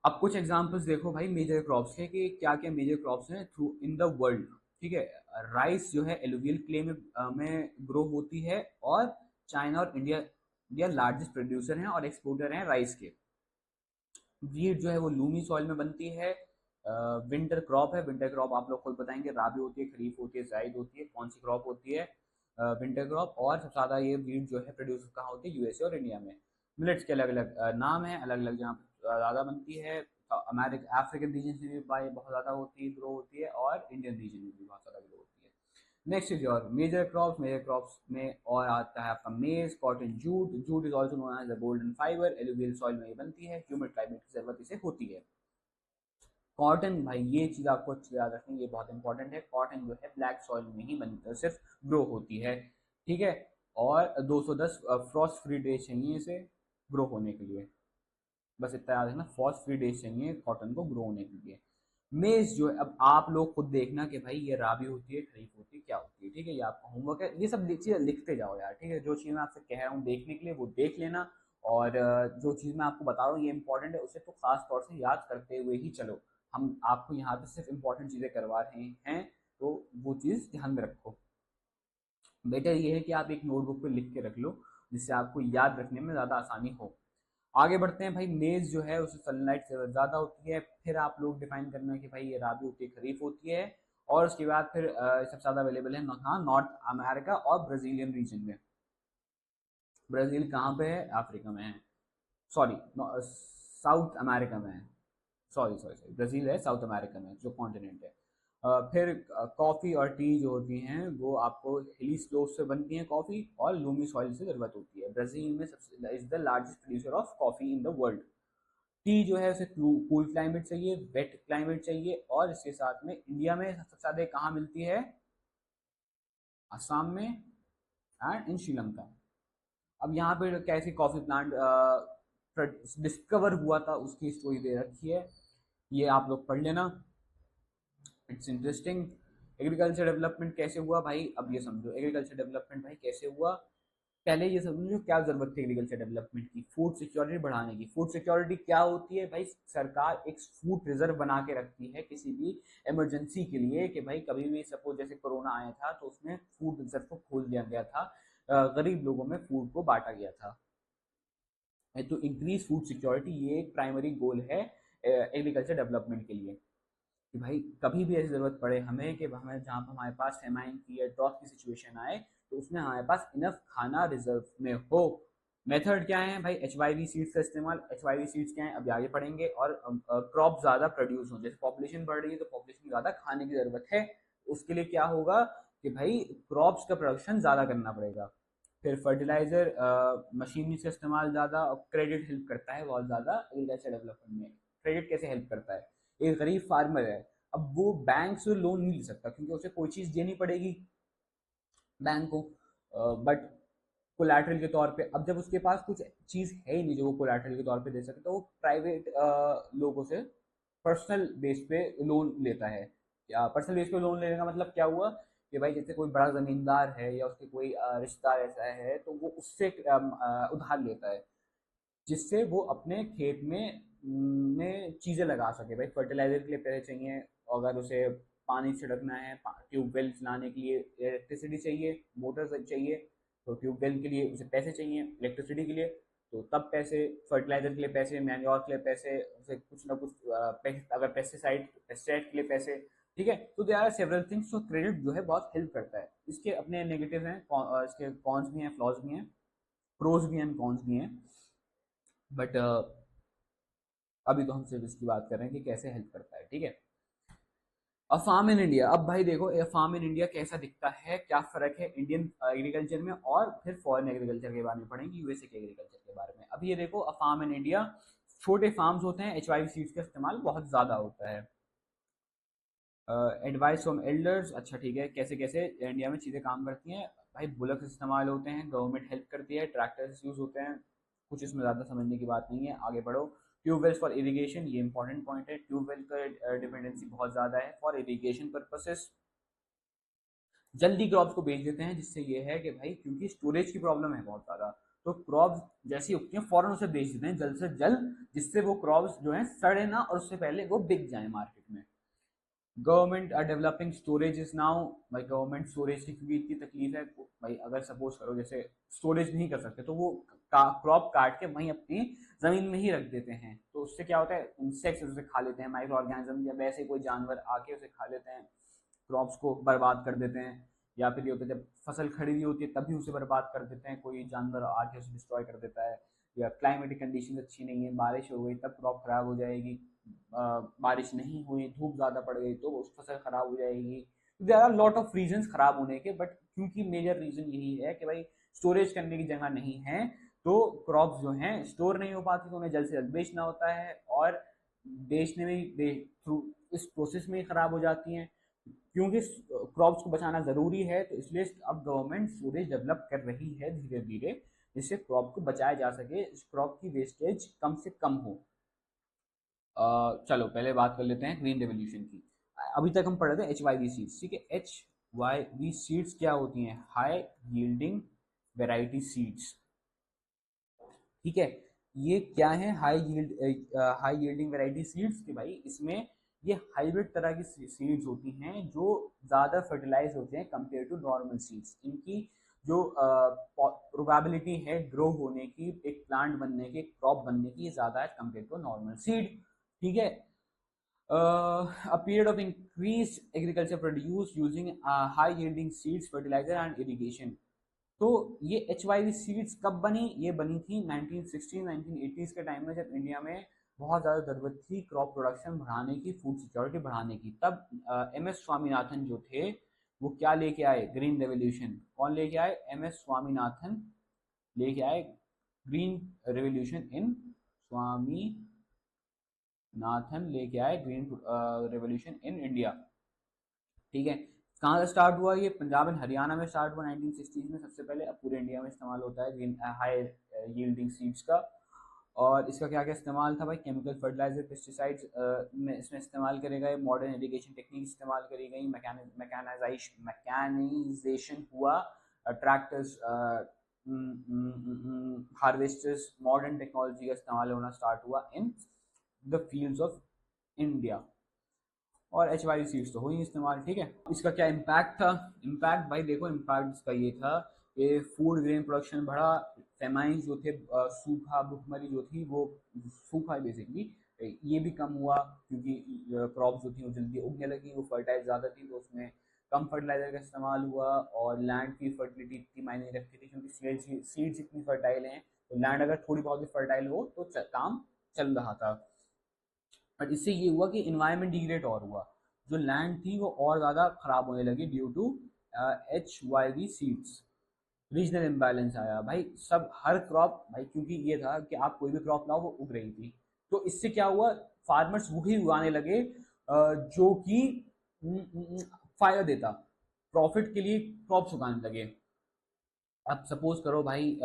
अब कुछ एग्जांपल्स देखो भाई मेजर क्रॉप्स के, कि क्या क्या मेजर क्रॉप्स हैं थ्रू इन द वर्ल्ड। ठीक है, राइस जो है एलुवियल क्ले में ग्रो होती है, और चाइना और इंडिया लार्जेस्ट प्रोड्यूसर हैं और एक्सपोर्टर हैं राइस के। वीट जो है वो लूमी सॉइल में बनती है। विंटर क्रॉप है। विंटर क्रॉप आप लोग खुद बताएंगे, राबी होती है, खरीफ होती है, जायद होती है, कौन सी क्रॉप होती है विंटर क्रॉप। और सबसे ज़्यादा ये वीट जो है प्रोड्यूस कहाँ होती है, यूएसए और इंडिया में। मिलेट्स के अलग अलग नाम है, अलग अलग जहाँ ज़्यादा बनती है। अमेरिका अफ्रीकन रीजन में भी भाई बहुत ज़्यादा होती है, ग्रो होती है, और इंडियन रीजन में भी बहुत ज़्यादा ग्रो होती है। Next is your major crops में और आता है आपका maize, cotton, jute. Jute is also known as the golden fibre, alluvial soil में ये बनती है, ह्यूमिड क्लाइमेट की जरूरत इसे होती है। कॉटन, भाई ये चीज़ आपको अच्छी याद रखनी, ये बहुत इंपॉर्टेंट है। कॉटन जो है ब्लैक सॉइल में ही सिर्फ ग्रो होती है, ठीक है। और 210 फ्रॉस्ट फ्री डेज चाहिए इसे ग्रो होने के लिए, बस इतना याद रखना, फ्रॉस्ट फ्री डेज चाहिए कॉटन को ग्रो होने के लिए। मेज जो है, अब आप लोग खुद देखना कि भाई ये राबी होती है, खरीफ होती है, क्या होती है, ठीक है। ये आपका होमवर्क है, ये सब चीज़ें लिखते जाओ यार, ठीक है। जो चीज़ मैं आपसे कह रहा हूँ देखने के लिए वो देख लेना, और जो चीज़ मैं आपको बता रहा हूँ ये इंपॉर्टेंट है, उसे तो खास तौर से याद करते हुए ही चलो। हम आपको यहाँ पे सिर्फ इंपॉर्टेंट चीज़ें करवा रहे हैं, तो वो चीज़ ध्यान में रखो। बेटर ये है कि आप एक नोटबुक पे लिख के रख लो, जिससे आपको याद रखने में ज़्यादा आसानी हो। आगे बढ़ते हैं भाई, मेज जो है उसे सनलाइट से ज़्यादा होती है। फिर आप लोग डिफाइन करना है कि भाई ये राबी होती है, खरीफ होती है। और उसके बाद फिर सबसे ज़्यादा अवेलेबल है हाँ नॉर्थ अमेरिका और ब्राज़ीलियन रीजन में। ब्राज़ील कहाँ पे है? अफ्रीका में है, सॉरी साउथ अमेरिका में है, सॉरी सॉरी सॉरी, ब्राज़ील है साउथ अमेरिका में जो कॉन्टिनेंट है। फिर कॉफ़ी और टी जो होती हैं वो आपको हिली स्लोप से बनती हैं कॉफ़ी, और लूमी सॉइल से ज़रूरत होती है। ब्राज़ील में सबसे is the largest producer of coffee in the world. T जो है उसे कूल क्लाइमेट चाहिए, वेट क्लाइमेट चाहिए, और इसके साथ में इंडिया में सबसे ज़्यादा कहाँ मिलती है? असम में एंड इन श्रीलंका। अब यहाँ पे कैसे कॉफ़ी प्लांट डिस्कवर हुआ था उसकी स्टोरी दे रखी है, ये आप लोग पढ़ लेना, इट्स इंटरेस्टिंग। एग्रीकल्चर डेवलपमेंट कैसे हुआ भाई? अब ये समझो एग्रीकल्चर डेवलपमेंट भाई कैसे हुआ। पहले ये समझो क्या जरूरत थी एग्रीकल्चर डेवलपमेंट की, फूड सिक्योरिटी बढ़ाने की। फूड सिक्योरिटी क्या होती है भाई? सरकार एक फूड रिजर्व बना के रखती है किसी भी इमरजेंसी के लिए, कि भाई कभी भी सपोज जैसे कोरोना आया था तो उसमें फूड रिजर्व को खोल दिया गया था, गरीब लोगों में फूड को बांटा गया था। तो इंक्रीज फूड सिक्योरिटी ये एक प्राइमरी गोल है एग्रीकल्चर डेवलपमेंट के लिए, कि भाई कभी भी ऐसी ज़रूरत पड़े हमें कि हमें जहाँ पर हमारे पास फेमाइन की या ड्रॉट की सिचुएशन आए, तो उसमें हमारे पास इनफ खाना रिजर्व में हो। मेथड क्या है भाई? HYV सीड्स का इस्तेमाल। HYV सीड्स क्या है अभी आगे पढ़ेंगे। और क्रॉप ज़्यादा प्रोड्यूस हो, जैसे पॉपुलेशन बढ़ रही है तो पॉपुलेशन ज़्यादा खाने की ज़रूरत है, उसके लिए क्या होगा कि भाई क्रॉप्स का प्रोडक्शन ज़्यादा करना पड़ेगा। फिर फर्टिलाइजर मशीनरी से इस्तेमाल ज़्यादा, और क्रेडिट हेल्प करता है बहुत ज़्यादा एग्रीकल्चर डेवलपमेंट में। क्रेडिट कैसे हेल्प करता है? एक गरीब फार्मर है, अब वो बैंक से लोन नहीं ले सकता क्योंकि उसे कोई चीज़ देनी पड़ेगी बैंक को, बट कोलैटरल के तौर पे। अब जब उसके पास कुछ चीज़ है ही नहीं जो वो कोलैटरल के तौर पे दे सके, तो वो प्राइवेट लोगों से पर्सनल बेस पे लोन लेता है। क्या पर्सनल बेस पे लोन लेने का मतलब क्या हुआ कि भाई जैसे कोई बड़ा ज़मींदार है या उसके कोई रिश्तेदार ऐसा है तो वो उससे उधार लेता है, जिससे वो अपने खेत में चीज़ें लगा सके। भाई फर्टिलाइजर के लिए पैसे चाहिए, अगर उसे पानी छिड़कना है, ट्यूबवेल चलाने के लिए इलेक्ट्रिसिटी चाहिए, मोटर चाहिए, तो ट्यूबवेल के लिए उसे पैसे चाहिए, इलेक्ट्रिसिटी के लिए तो तब पैसे, फर्टिलाइजर के लिए पैसे, मैन्योर के लिए पैसे, उसे कुछ ना कुछ अगर पेस्टिसाइड के लिए पैसे, ठीक है। तो दे आर सेवरल थिंग्स। तो क्रेडिट जो है बहुत हेल्प करता है। इसके अपने नेगेटिव हैं, इसके कॉन्स भी हैं, फ्लॉज भी हैं, प्रोज भी हैं, कॉन्स भी हैं, बट अभी तो हम सिर्फ इसकी बात कर रहे हैं कि कैसे हेल्प करता है, ठीक है। अ फार्म इन इंडिया, अब भाई देखो ए फार्म इन इंडिया कैसा दिखता है, क्या फर्क है इंडियन एग्रीकल्चर में और फिर फॉरेन एग्रीकल्चर के बारे में पढ़ेंगे, यूएसए के एग्रीकल्चर के बारे में। अब ये देखो अ फार्म इन इंडिया, छोटे फार्म्स होते हैं, HYV सीड्स का इस्तेमाल बहुत ज़्यादा होता है। एडवाइस फ्रॉम एल्डर्स, अच्छा ठीक है, कैसे कैसे इंडिया में चीज़ें काम करती हैं भाई? बुलक्स इस्तेमाल होते हैं, गवर्नमेंट हेल्प करती है, ट्रैक्टर्स यूज़ होते हैं, कुछ इसमें ज़्यादा समझने की बात नहीं है, आगे बढ़ो। ट्यूबवेल्स फॉर इरिगेशन, ये इंपॉर्टेंट पॉइंट है, ट्यूबवेल का डिपेंडेंसी बहुत ज़्यादा है फॉर इरिगेशन पर्पसेस। जल्दी क्रॉप्स को बेच देते हैं, जिससे ये है कि भाई क्योंकि स्टोरेज की प्रॉब्लम है बहुत ज़्यादा, तो क्रॉप्स जैसी उगती हैं फौरन उसे बेच देते हैं जल्द से जल्द, जिससे वो क्रॉप्स जो है सड़े ना और उससे पहले वो बिक जाए मार्केट में। Government are developing storage is now, भाई गवर्नमेंट स्टोरेज की क्योंकि इतनी तकलीफ है भाई, अगर सपोज करो जैसे स्टोरेज नहीं कर सकते तो वो क्रॉप काट के वहीं अपनी जमीन में ही रख देते हैं, तो उससे क्या होता है इंसेक्ट्स उसे खा लेते हैं, माइक्रो ऑर्गेनिज्म या वैसे कोई जानवर आके उसे खा लेते हैं, क्रॉप्स को बर्बाद कर देते हैं। या फिर ये होता है जब फसल खड़ी हुई होती है तभी उसे बर्बाद कर देते हैं, कोई जानवर आके उसे डिस्ट्रॉय कर देता है। या क्लाइमेटिक कंडीशन अच्छी नहीं है, बारिश हो गई तब क्रॉप खराब हो जाएगी, बारिश नहीं हुई, धूप ज़्यादा पड़ गई तो उस फसल खराब हो जाएगी। There are lot of reasons खराब होने के, बट क्योंकि मेजर रीजन यही है कि भाई स्टोरेज करने की जगह नहीं है, तो क्रॉप्स जो हैं स्टोर नहीं हो पाती, तो उन्हें जल्द से जल्द बेचना होता है, और बेचने में थ्रू इस प्रोसेस में ही खराब हो जाती हैं। क्योंकि क्रॉप्स को बचाना ज़रूरी है, तो इसलिए अब गवर्नमेंट स्टोरेज डेवलप कर रही है धीरे धीरे, जिससे क्रॉप को बचाया जा सके, इस क्रॉप की वेस्टेज कम से कम हो। चलो पहले बात कर लेते हैं ग्रीन रेवोल्यूशन की। अभी तक हम पढ़ रहे थे HYV सीड्स, ठीक है। HYV सीड्स क्या होती हैं? हाई यील्डिंग वेराइटी सीड्स, ठीक है। ये क्या है हाई यील्डिंग वेराइटी सीड्स? कि भाई इसमें ये हाइब्रिड तरह की सीड्स होती हैं जो ज़्यादा फर्टिलाइज होते हैं कंपेयर टू नॉर्मल सीड्स। इनकी जो प्रोबेबिलिटी है ग्रो होने की, एक प्लांट बनने की, एक क्रॉप बनने की, ज़्यादा है कंपेयर टू नॉर्मल सीड, ठीक है। A period of increased agriculture produce using high yielding seeds, fertilizer and irrigation। तो ये HYV सीड्स कब बनी? ये बनी थी 1960 1980s के टाइम में, जब इंडिया में बहुत ज़्यादा ज़रूरत थी क्रॉप प्रोडक्शन बढ़ाने की, फूड सिक्योरिटी बढ़ाने की। तब MS स्वामीनाथन जो थे वो क्या लेके आए? Green revolution. कौन लेके आए? MS स्वामीनाथन लेके आए ग्रीन रेवोल्यूशन इन स्वामीनाथन लेके आए ग्रीन रेवोल्यूशन इन इंडिया, ठीक है। कहाँ से स्टार्ट हुआ? ये पंजाब एंड हरियाणा में स्टार्ट हुआ 1960s में सबसे पहले। अब पूरे इंडिया में इस्तेमाल होता है ग्रीन हाई यील्डिंग सीड्स का। और इसका क्या क्या इस्तेमाल था भाई? केमिकल फर्टिलाइजर, पेस्टिसाइड्स में इसमें इस्तेमाल करे गए, मॉडर्न इरिगेशन टेक्निक इस्तेमाल करी गई, मैकेनाइजेशन हुआ, ट्रैक्टर्स, हार्वेस्टर्स, मॉडर्न टेक्नोलॉजी का इस्तेमाल होना स्टार्ट हुआ in the fields of India. और HYV सीड्स तो हो ही इस्तेमाल, ठीक है। इसका क्या इम्पैक्ट था? इम्पैक्ट भाई देखो, इम्पैक्ट इसका ये था कि फूड ग्रेन प्रोडक्शन बढ़ा, फेमाइन जो थे, सूखा, भुखमरी जो थी, वो सूखा बेसिकली ये भी कम हुआ, क्योंकि क्रॉप्स जो थी वो जल्दी उगने लगी, वो फर्टाइल ज़्यादा थी, तो उसमें कम फर्टिलाइजर का इस्तेमाल हुआ। और लैंड की फर्टिलिटी इतनी मायने नहीं रखती थी, क्योंकि सीड्स इतनी फर्टाइल हैं, तो लैंड अगर थोड़ी बहुत भी फर्टाइल हो तो काम चल रहा था। बट इससे ये हुआ कि इन्वायरमेंट डिग्रेड और हुआ, जो लैंड थी वो और ज़्यादा ख़राब होने लगी due to HYV seeds. Regional imbalance आया भाई, सब हर क्रॉप भाई, क्योंकि ये था कि आप कोई भी क्रॉप लाओ वो उग रही थी, तो इससे क्या हुआ? फार्मर्स वही उगाने लगे जो कि फायदा देता, प्रॉफिट के लिए क्रॉप्स उगाने लगे। अब सपोज करो भाई,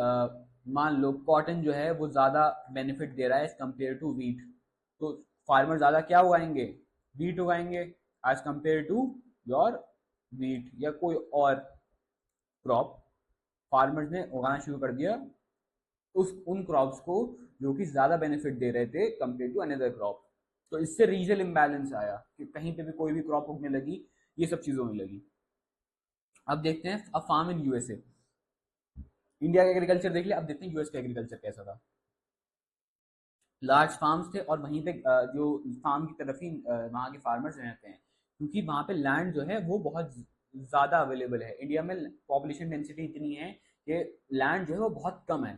मान लो कॉटन जो है वो ज़्यादा बेनिफिट दे रहा है एज कम्पेयर टू वीट, तो फार्मर ज़्यादा क्या उगाएंगे? वीट उगाएंगे as compare to your wheat या कोई और क्रॉप। फार्मर्स ने उगाना शुरू कर दिया उन क्रॉप्स को जो कि ज़्यादा बेनिफिट दे रहे थे कम्पेयर टू अनदर क्रॉप। तो इससे रीजनल इम्बैलेंस आया कि कहीं पे भी कोई भी क्रॉप उगने लगी, ये सब चीज़ होने लगी। अब देखते हैं a farm in USA। India का एग्रीकल्चर देख लिया, अब देखते हैं यूएस का एग्रीकल्चर कैसा था। लार्ज फार्म्स थे, और वहीं पे जो फार्म की तरफ ही वहाँ के फार्मर्स रहते हैं, क्योंकि वहाँ पे लैंड जो है वो बहुत ज़्यादा अवेलेबल है। इंडिया में पॉपुलेशन डेंसिटी इतनी है कि लैंड जो है वो बहुत कम है,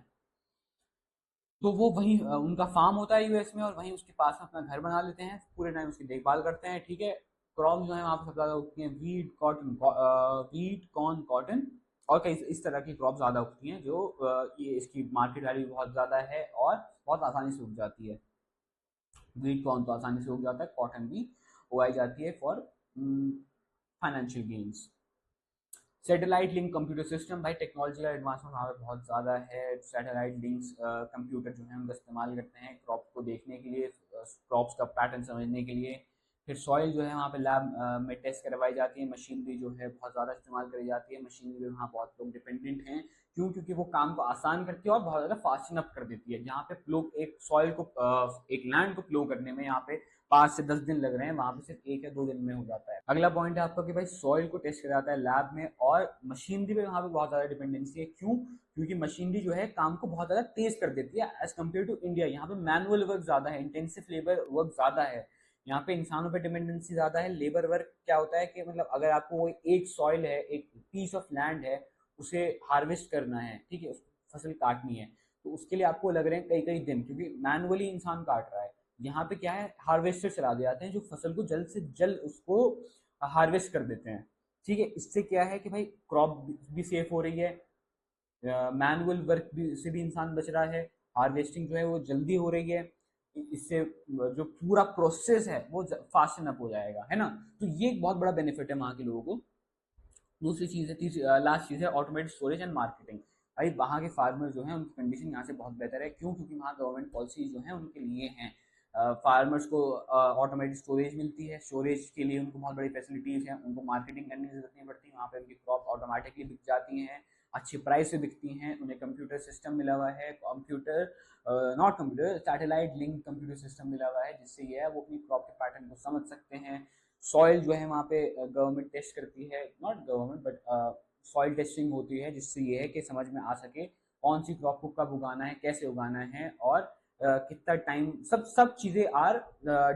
तो वो वहीं उनका फार्म होता है यूएस में, और वहीं उसके पास में अपना घर बना लेते हैं, पूरे टाइम उसकी देखभाल करते हैं, ठीक है। क्रॉप जो है वहाँ पर सबसे ज़्यादा उगती हैं वीट, कॉर्न, कॉटन, और कई इस तरह की क्रॉप ज़्यादा उगती हैं, जो ये इसकी मार्केट वैल्यू बहुत ज़्यादा है और बहुत आसानी से उग जाती है। वीट, कॉर्न तो आसानी से उग जाता है, कॉटन भी उगाई जाती है for financial gains. Satellite link computer system, भाई टेक्नोलॉजी का एडवांसमेंट वहाँ पे बहुत ज़्यादा है। सैटेलाइट लिंक्स कंप्यूटर जो है उनका इस्तेमाल करते हैं क्रॉप को देखने के लिए, क्रॉप्स का पैटर्न समझने के लिए। फिर सॉइल जो है वहाँ पे लैब में टेस्ट करवाई जाती है। मशीनरी जो है बहुत ज़्यादा इस्तेमाल करी जाती है। मशीनरी में वहाँ बहुत लोग डिपेंडेंट हैं, क्यों? क्योंकि वो काम को आसान करती है और बहुत ज़्यादा फास्ट अप कर देती है। जहाँ पे प्लो एक सॉइल को एक लैंड को प्लो करने में यहाँ पे 5 से 10 दिन लग रहे हैं, वहाँ पे सिर्फ 1 या 2 दिन में हो जाता है। अगला पॉइंट है आपका कि भाई सॉइल को टेस्ट किया जाता है लैब में, और मशीनरी पे वहाँ पे बहुत ज़्यादा डिपेंडेंसी है। क्यों? क्योंकि मशीनरी जो है काम को बहुत ज़्यादा तेज कर देती है एज कम्पेयर टू इंडिया। यहाँ पे मैनुअल वर्क ज़्यादा है, इंटेंसिव लेबर वर्क ज़्यादा है, यहाँ पे इंसानों पे डिपेंडेंसी ज़्यादा है। लेबर वर्क क्या होता है कि मतलब अगर आपको वो एक सॉइल है, एक पीस ऑफ लैंड है, उसे हार्वेस्ट करना है, ठीक है, फसल काटनी है, तो उसके लिए आपको लग रहे हैं कई कई दिन, क्योंकि मैनुअली इंसान काट रहा है। यहाँ पे क्या है, हार्वेस्टर चला दिए जाते हैं जो फसल को जल्द से जल्द उसको हार्वेस्ट कर देते हैं। ठीक है, इससे क्या है कि भाई क्रॉप भी सेफ हो रही है, मैनुअल वर्क भी से भी इंसान बच रहा है, हार्वेस्टिंग जो है वो जल्दी हो रही है, इससे जो पूरा प्रोसेस है वो फास्ट अप हो जाएगा, है ना। तो ये एक बहुत बड़ा बेनिफिट है वहाँ के लोगों को। दूसरी चीज़ है, तीसरी लास्ट चीज़ है ऑटोमेटेड स्टोरेज एंड मार्केटिंग। भाई वहाँ के फार्मर जो हैं उनकी कंडीशन यहाँ से बहुत बेहतर है, क्यों? क्योंकि वहाँ गवर्नमेंट पॉलिसीज जो हैं उनके लिए हैं। फार्मर्स को ऑटोमेटेड स्टोरेज मिलती है, स्टोरेज के लिए उनको बहुत बड़ी फैसिलिटीज़ हैं, उनको मार्केटिंग करने की जरूरत नहीं पड़ती, वहाँ पे उनकी क्रॉप ऑटोमेटिकली बिक जाती हैं, अच्छी प्राइस से बिकती हैं, उन्हें कंप्यूटर सिस्टम मिला हुआ है, computer not computer, satellite link computer system मिला हुआ है, जिससे ये है वो अपनी क्रॉप के पैटर्न को समझ सकते हैं। सॉइल जो है वहाँ पे गवर्नमेंट टेस्ट करती है, not government but soil testing होती है, जिससे ये है कि समझ में आ सके कौन सी क्रॉप को कब उगाना है, कैसे उगाना है, और कितना टाइम, सब सब चीज़ें आर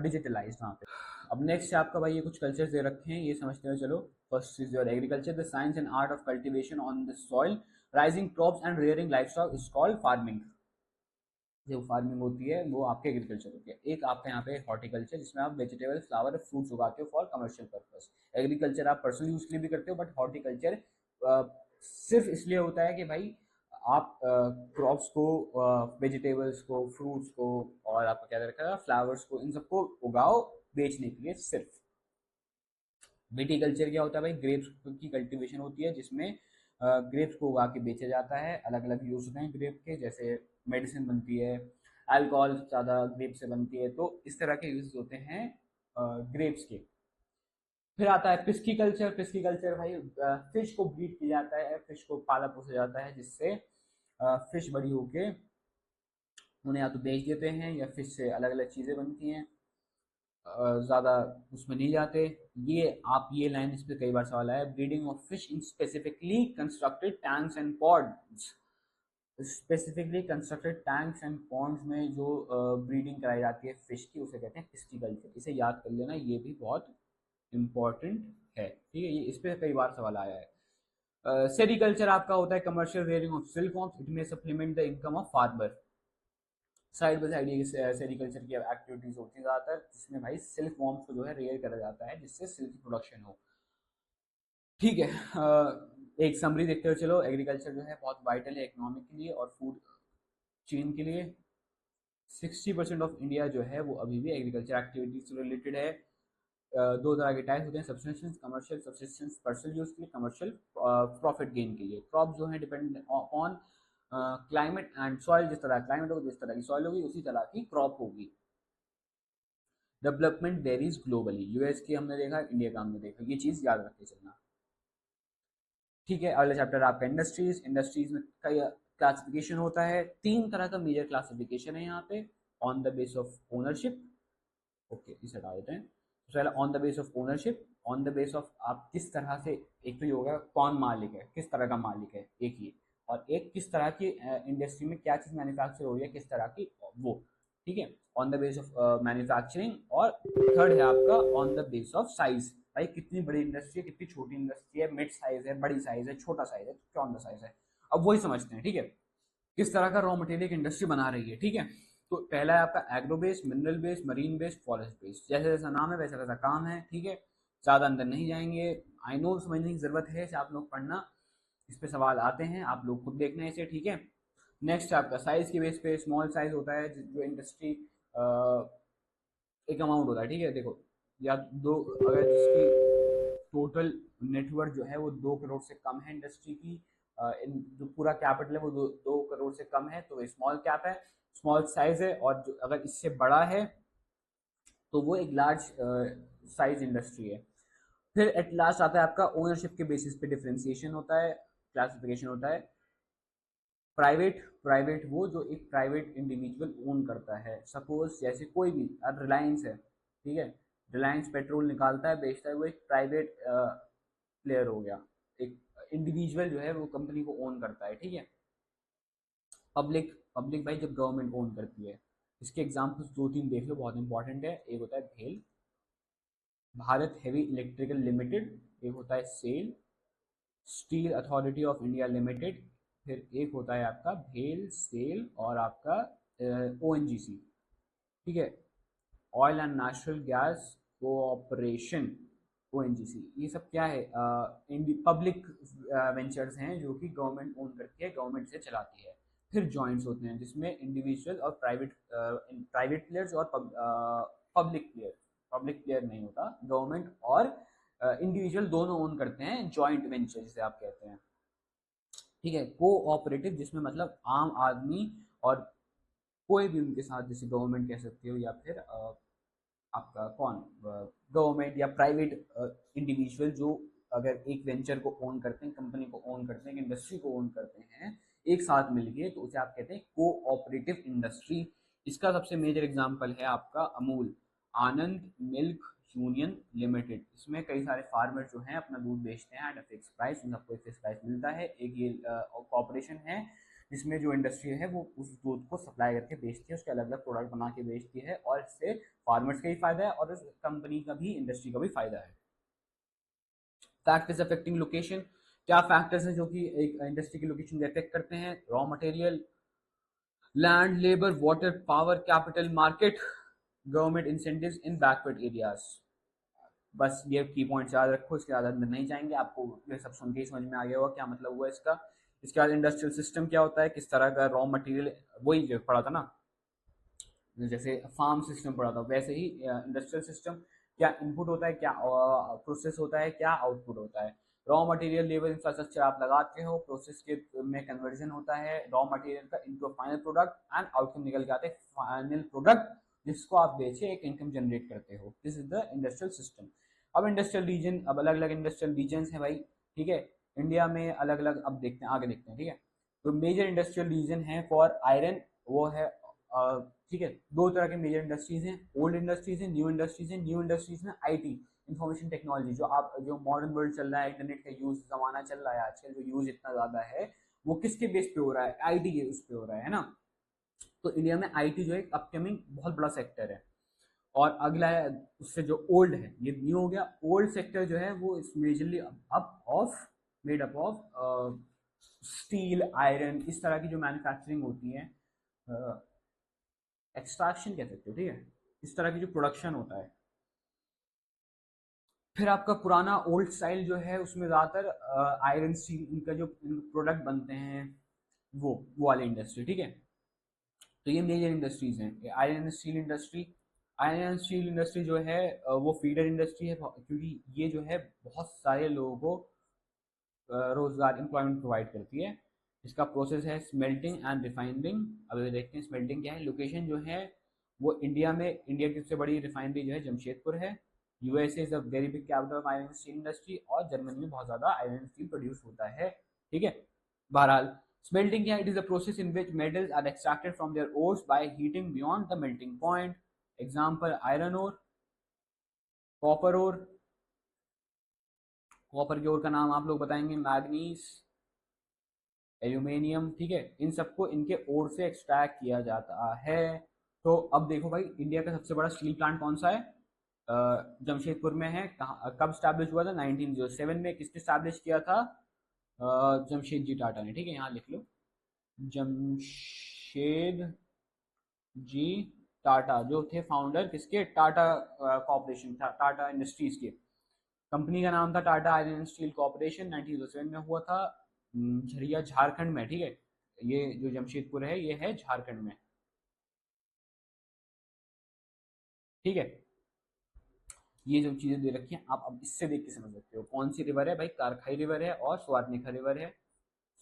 डिजिटलाइज वहाँ पे। अब नेक्स्ट आपका भाई ये कुछ कल्चर्स दे रखे हैं, ये समझते हुए चलो। First is your agriculture, the science and art of cultivation on the soil, rising crops and rearing livestock is called farming. जो फार्मिंग होती है वो आपके एग्रीकल्चर होती है। एक आपका यहाँ पे हॉर्टिकल्चर, जिसमें आप वेजिटेबल, फ्लावर, फ्रूट्स उगाते हो फॉर कमर्शियल पर्पस। एग्रीकल्चर आप पर्सनल यूज के लिए भी करते हो, बट हॉर्टिकल्चर सिर्फ इसलिए होता है कि भाई आप क्रॉप्स को, वेजिटेबल्स को, फ्रूट्स को, और आपको क्या रखा है, फ्लावर्स को, इन सबको उगाओ बेचने के लिए सिर्फ। विटीकल्चर क्या होता है भाई, ग्रेप्स की कल्टीवेशन होती है, जिसमें ग्रेप्स को उगा के बेचा जाता है। अलग अलग यूज होते हैं ग्रेप के, जैसे मेडिसिन बनती है, अल्कोहल ज़्यादा ग्रेप से बनती है, तो इस तरह के यूज होते हैं ग्रेप्स के। फिर आता है पिस्की कल्चर। पिस्की कल्चर भाई फिश को ब्रीड किया जाता है, फिश को पाला पोसा जाता है, जिससे फिश बड़ी होके उन्हें या तो बेच देते हैं, या फिश से अलग अलग चीज़ें बनती हैं, ज़्यादा उसमें नहीं जाते। ये आप ये लाइन, इस पर कई बार सवाल आया, breeding of fish in specifically constructed tanks and ponds. Specifically constructed tanks and ponds में जो ब्रीडिंग कराई जाती है फिश की, उसे कहते हैं पिस्टिकल्चर। इसे याद कर लेना, ये भी बहुत इंपॉर्टेंट है, ठीक है। ये इस पर कई बार सवाल आया है। सेरिकल्चर आपका होता है commercial rearing of silk worms, it may supplement the income of farmer. Side by side ये सेरिकल्चर की एक्टिविटीज होती है ज़्यादातर, जिसमें भाई सिल्क वॉर्म्स को जो है रेयर करा जाता है, जिससे सिल्क की प्रोडक्शन हो। ठीक है, एक समरी देखते हुए चलो। एग्रीकल्चर जो है बहुत वाइटल है इकोनॉमी के लिए और फूड चेन के लिए। 60% ऑफ इंडिया जो है वो अभी भी एग्रीकल्चर एक्टिविटीज से रिलेटेड है। दो तरह के टाइप होते हैं, subsistence, commercial. Subsistence personal use के लिए, कमर्शियल प्रॉफिट गेन के लिए। क्रॉप जो है depend on climate and soil, जिस तरह क्लाइमेट होगा जिस तरह की सॉइल होगी उसी तरह की क्रॉप होगी। डेवलपमेंट वेरीज ग्लोबली, यूएस की हमने देखा, इंडिया का हमने देखा, ये चीज़ याद रखते चलना। ठीक है, अगला चैप्टर आपका इंडस्ट्रीज। इंडस्ट्रीज में कई क्लासिफिकेशन होता है, तीन तरह का मेजर क्लासिफिकेशन है यहाँ पे। On the base of ownership, okay इसे हटा देते हैं। पहले on the base of ownership, on the base of आप किस तरह से, एक तो ये होगा कौन मालिक है, किस तरह का मालिक है, एक ये, और एक किस तरह की इंडस्ट्री में क्या चीज़ मैन्युफैक्चर हो रही है, किस तरह की, वो। ठीक है, on the base of manufacturing. और थर्ड है आपका on the base of size, भाई कितनी बड़ी इंडस्ट्री है, कितनी छोटी इंडस्ट्री है, मिड साइज है, बड़ी साइज है, छोटा साइज है, क्या ऑन द साइज है। अब वही समझते हैं, ठीक है, किस तरह का रॉ मटेरियल इंडस्ट्री बना रही है। ठीक है, तो पहला है आपका agro base, mineral base, marine base, forest base. जैसे जैसा नाम है वैसा वैसा काम है, ठीक है, ज़्यादा अंदर नहीं जाएंगे। आई नो समझने की ज़रूरत है इसे, आप लोग पढ़ना, इस पे सवाल आते हैं, आप लोग खुद देखना है इसे, ठीक है। नेक्स्ट आपका साइज के बेस पे स्मॉल साइज होता है, जो इंडस्ट्री एक अमाउंट होता है, ठीक है। देखो, या दो, अगर जिसकी टोटल नेटवर्थ जो है वो 2 करोड़ से कम है इंडस्ट्री की, जो पूरा कैपिटल है वो 2 करोड़ से कम है, तो वो स्मॉल कैप है, स्मॉल साइज है। और जो अगर इससे बड़ा है तो वो एक लार्ज साइज इंडस्ट्री है। फिर एट लास्ट आता है आपका ओनरशिप के बेसिस पे डिफ्रेंसिएशन होता है, क्लासिफिकेशन होता है। प्राइवेट, प्राइवेट वो जो एक प्राइवेट इंडिविजुअल ओन करता है, सपोज जैसे कोई भी, अब रिलायंस है, ठीक है, रिलायंस पेट्रोल निकालता है बेचता है, वो एक प्राइवेट प्लेयर हो गया, एक इंडिविजुअल जो है वो कंपनी को ओन करता है, ठीक है। पब्लिक, पब्लिक भाई जब गवर्नमेंट ओन करती है। इसके एग्जाम्पल्स दो तीन देख लो, बहुत इंपॉर्टेंट है। एक होता है भेल, भारत हेवी इलेक्ट्रिकल लिमिटेड। एक होता है SAIL, Steel Authority of India Limited. फिर एक होता है आपका भेल, सेल और आपका ओएनजीसी, ठीक है। Oil and natural gas cooperation, ONGC, ये सब क्या है? पब्लिक वेंचर्स हैं जो कि गवर्नमेंट ओन करती है, गवर्नमेंट से चलाती है। फिर जॉइंट्स होते हैं जिसमें इंडिविजुअल और प्राइवेट प्लेयर्स और पब्लिक प्लेयर नहीं होता, गवर्नमेंट और इंडिविजुअल दोनों ओन करते हैं, जॉइंट वेंचर जिसे आप कहते हैं। ठीक है, कोऑपरेटिव जिसमें मतलब आम आदमी और कोई भी उनके साथ, जैसे गवर्नमेंट कह सकते हो या फिर आपका कौन, गवर्नमेंट या प्राइवेट इंडिविजुअल जो अगर एक वेंचर को ओन करते हैं, कंपनी को ओन करते हैं, इंडस्ट्री को ओन करते हैं एक साथ मिलके, तो उसे आप कहते हैं कोऑपरेटिव इंडस्ट्री। इसका सबसे मेजर एग्जांपल है आपका अमूल, आनंद मिल्क यूनियन लिमिटेड। इसमें कई सारे फार्मर जो हैं अपना दूध बेचते हैं एट अ फिक्स प्राइस, उन सबको एक फिक्स प्राइस मिलता है। एक ये कॉर्पोरेशन है जिसमें जो इंडस्ट्री है वो उस दूध को सप्लाई करके बेचती है, उसके अलग अलग प्रोडक्ट बना के बेचती है, और इससे फार्मर्स का भी फायदा है और इस कंपनी का भी, इंडस्ट्री का भी फायदा है। फैक्टर्स अफेक्टिंग लोकेशन, क्या फैक्टर्स हैं जो कि एक इंडस्ट्री की लोकेशन को अफेक्ट करते हैं? Raw material, land, labour, water, power, capital market, government incentives इन बैकवर्ड एरियाज। बस ये की पॉइंट्स याद रखो, इसके बाद अंदर नहीं जाएंगे, आपको ये सब सुन के ही समझ में आ गया होगा क्या मतलब हुआ इसका। इसके बाद इंडस्ट्रियल सिस्टम क्या होता है, किस तरह का रॉ मटेरियल, वही जो पढ़ा था ना, जैसे फार्म सिस्टम पढ़ा था वैसे ही इंडस्ट्रियल सिस्टम, क्या इनपुट होता है, क्या प्रोसेस होता है, क्या आउटपुट होता है। रॉ मटेरियल लेवल इंफ्रास्ट्रक्चर आप लगाते हो, प्रोसेस के में कन्वर्जन होता है रॉ मटेरियल का into final product, and outcome निकल के आते हैं फाइनल प्रोडक्ट जिसको आप बेचे एक इनकम जनरेट करते हो। This is the industrial system. अब इंडस्ट्रियल रीजन, अब अलग अलग इंडस्ट्रियल रीजन हैं भाई, ठीक है, इंडिया में अलग अलग, अब देखते हैं आगे देखते हैं, ठीक है। तो मेजर इंडस्ट्रियल रीजन है फॉर आयरन, वो है ठीक है, दो तरह के मेजर इंडस्ट्रीज हैं, ओल्ड इंडस्ट्रीज हैं, न्यू इंडस्ट्रीज हैं। न्यू इंडस्ट्रीज में आईटी, इंफॉर्मेशन टेक्नोलॉजी, जो मॉडर्न वर्ल्ड चल रहा है, इंटरनेट का यूज जमाना चल रहा है आजकल, जो यूज इतना ज्यादा है वो किसके बेस पे हो रहा है? आईटी के उस पे हो रहा है ना। तो इंडिया में आईटी जो है अपकमिंग बहुत बड़ा सेक्टर है। और अगला है उससे जो ओल्ड है, ये न्यू हो गया। ओल्ड सेक्टर जो है वो इस majorly up of made up of steel, iron, इस तरह की जो मैन्युफैक्चरिंग होती है, एक्सट्रैक्शन कह सकते हो, ठीक है, इस तरह की जो प्रोडक्शन होता है। फिर आपका पुराना ओल्ड स्टाइल जो है उसमें ज़्यादातर आयरन स्टील, इनका जो प्रोडक्ट बनते हैं वो वाली इंडस्ट्री, ठीक है। तो ये मेजर इंडस्ट्रीज हैं, iron steel industry. Iron steel industry जो है वो फीडर इंडस्ट्री है, क्योंकि ये जो है बहुत सारे लोगों को रोजगार, एम्प्लॉयमेंट प्रोवाइड करती है। इसका प्रोसेस है स्मेल्टिंग एंड रिफाइनिंग। अब ये देखते हैं स्मेल्टिंग क्या है। लोकेशन जो है वो इंडिया में, इंडिया की सबसे बड़ी रिफाइनरी जो है जमशेदपुर है। USA is a very big capital of iron steel industry, और जर्मनी में बहुत ज़्यादा आयरन स्टील प्रोड्यूस होता है, ठीक है। बहरहाल स्मेल्टिंग क्या है? It is a process in which metals are extracted from their ores by heating beyond the melting point. Example iron ore, copper ore, copper के ओर का नाम आप लोग बताएंगे, मैग्नीज, एल्यूमिनियम, ठीक है, इन सबको इनके ओर से एक्सट्रैक्ट किया जाता है। तो अब देखो भाई, इंडिया का सबसे बड़ा स्टील प्लांट कौन सा है? जमशेदपुर में है। कहाँ, कब स्टैब्लिश हुआ था? 1907 में। किसने स्टैब्लिश किया था? जमशेद जी टाटा ने, ठीक है, यहाँ लिख लो, जमशेद जी टाटा, जो थे फाउंडर किसके? टाटा कॉर्पोरेशन, टाटा इंडस्ट्रीज के। कंपनी का नाम था Tata iron and steel corporation. 1907 में हुआ था, झरिया झारखंड में, ठीक है। ये जो जमशेदपुर है ये है झारखंड में, ठीक है। ये जो चीजें दे रखी हैं आप अब इससे देख के समझ सकते हो कौन सी रिवर है भाई। कारखाई रिवर है और स्वार्णरेखा रिवर है,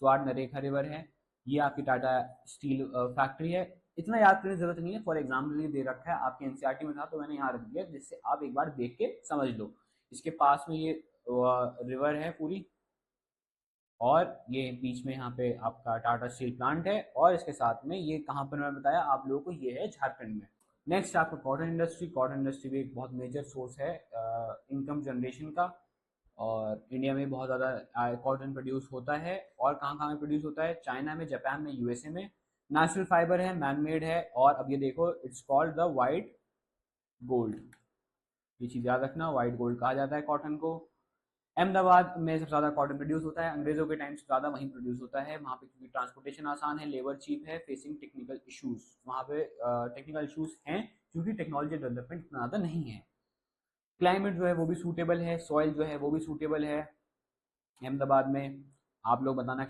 स्वार्णरेखा रिवर है। ये आपकी टाटा स्टील फैक्ट्री है। इतना याद करने की जरूरत नहीं है, फॉर एग्जाम्पल ये दे रखा है आपके एनसीईआरटी में था तो मैंने यहाँ रख दिया, जिससे आप एक बार देख के समझ लो। इसके पास में ये रिवर है पूरी, और ये बीच में यहाँ पे आपका टाटा स्टील प्लांट है, और इसके साथ में ये कहाँ पर मैं बताया आप लोगों को, ये है झारखंड में। नेक्स्ट आपका कॉटन इंडस्ट्री। कॉटन इंडस्ट्री भी एक बहुत मेजर सोर्स है इनकम जनरेशन का, और इंडिया में बहुत ज़्यादा कॉटन प्रोड्यूस होता है। और कहाँ कहाँ में प्रोड्यूस होता है? चाइना में, जापान में, यूएसए में। नेचुरल फाइबर है, मैन मेड है, और अब ये देखो it's called the white gold. ये चीज़ याद रखना, वाइट गोल्ड कहा जाता है कॉटन को। अहमदाबाद में सबसे ज़्यादा कॉटन प्रोड्यूस होता है, अंग्रेज़ों के टाइम से ज़्यादा वहीं प्रोड्यूस होता है वहाँ पे, क्योंकि ट्रांसपोर्टेशन आसान है, लेबर चीप है, फेसिंग टेक्निकल इशूज़, वहाँ पे टेक्निकल इशूज़ हैं क्योंकि टेक्नोलॉजी डेवलपमेंट इतना ज़्यादा नहीं है। क्लाइमेट जो है वो भी सूटेबल है, सॉइल जो है वो भी सूटेबल है। अहमदाबाद में आप लोग बताना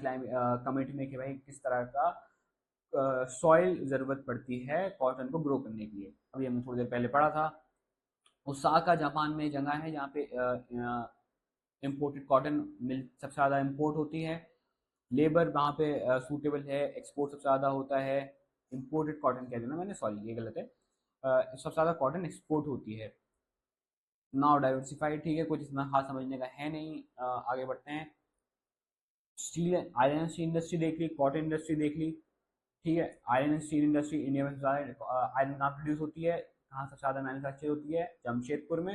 कमेंट में कि भाई किस तरह का सॉइल ज़रूरत पड़ती है कॉटन को ग्रो करने के लिए। अभी हमने थोड़ी देर पहले पढ़ा था, ओसाका जापान में जगह है जहाँ पे इम्पोर्टेड कॉटन मिल सबसे ज़्यादा इम्पोर्ट होती है। लेबर वहाँ पे सूटेबल है, एक्सपोर्ट सबसे ज़्यादा होता है। इम्पोर्टेड कॉटन कह देना मैंने, सॉरी ये गलत है। सबसे ज़्यादा कॉटन एक्सपोर्ट होती है। नाउ डाइवर्सिफाइड, ठीक है, कुछ इतना खास समझने का है नहीं। आगे बढ़ते हैं। Steel iron and steel industry देख ली, कॉटन इंडस्ट्री देख ली, ठीक है। Iron and steel industry India में सबसे ज़्यादा आयरन कहाँ प्रोड्यूस होती है, कहाँ सबसे ज़्यादा मैन्युफैक्चर होती है? जमशेदपुर में।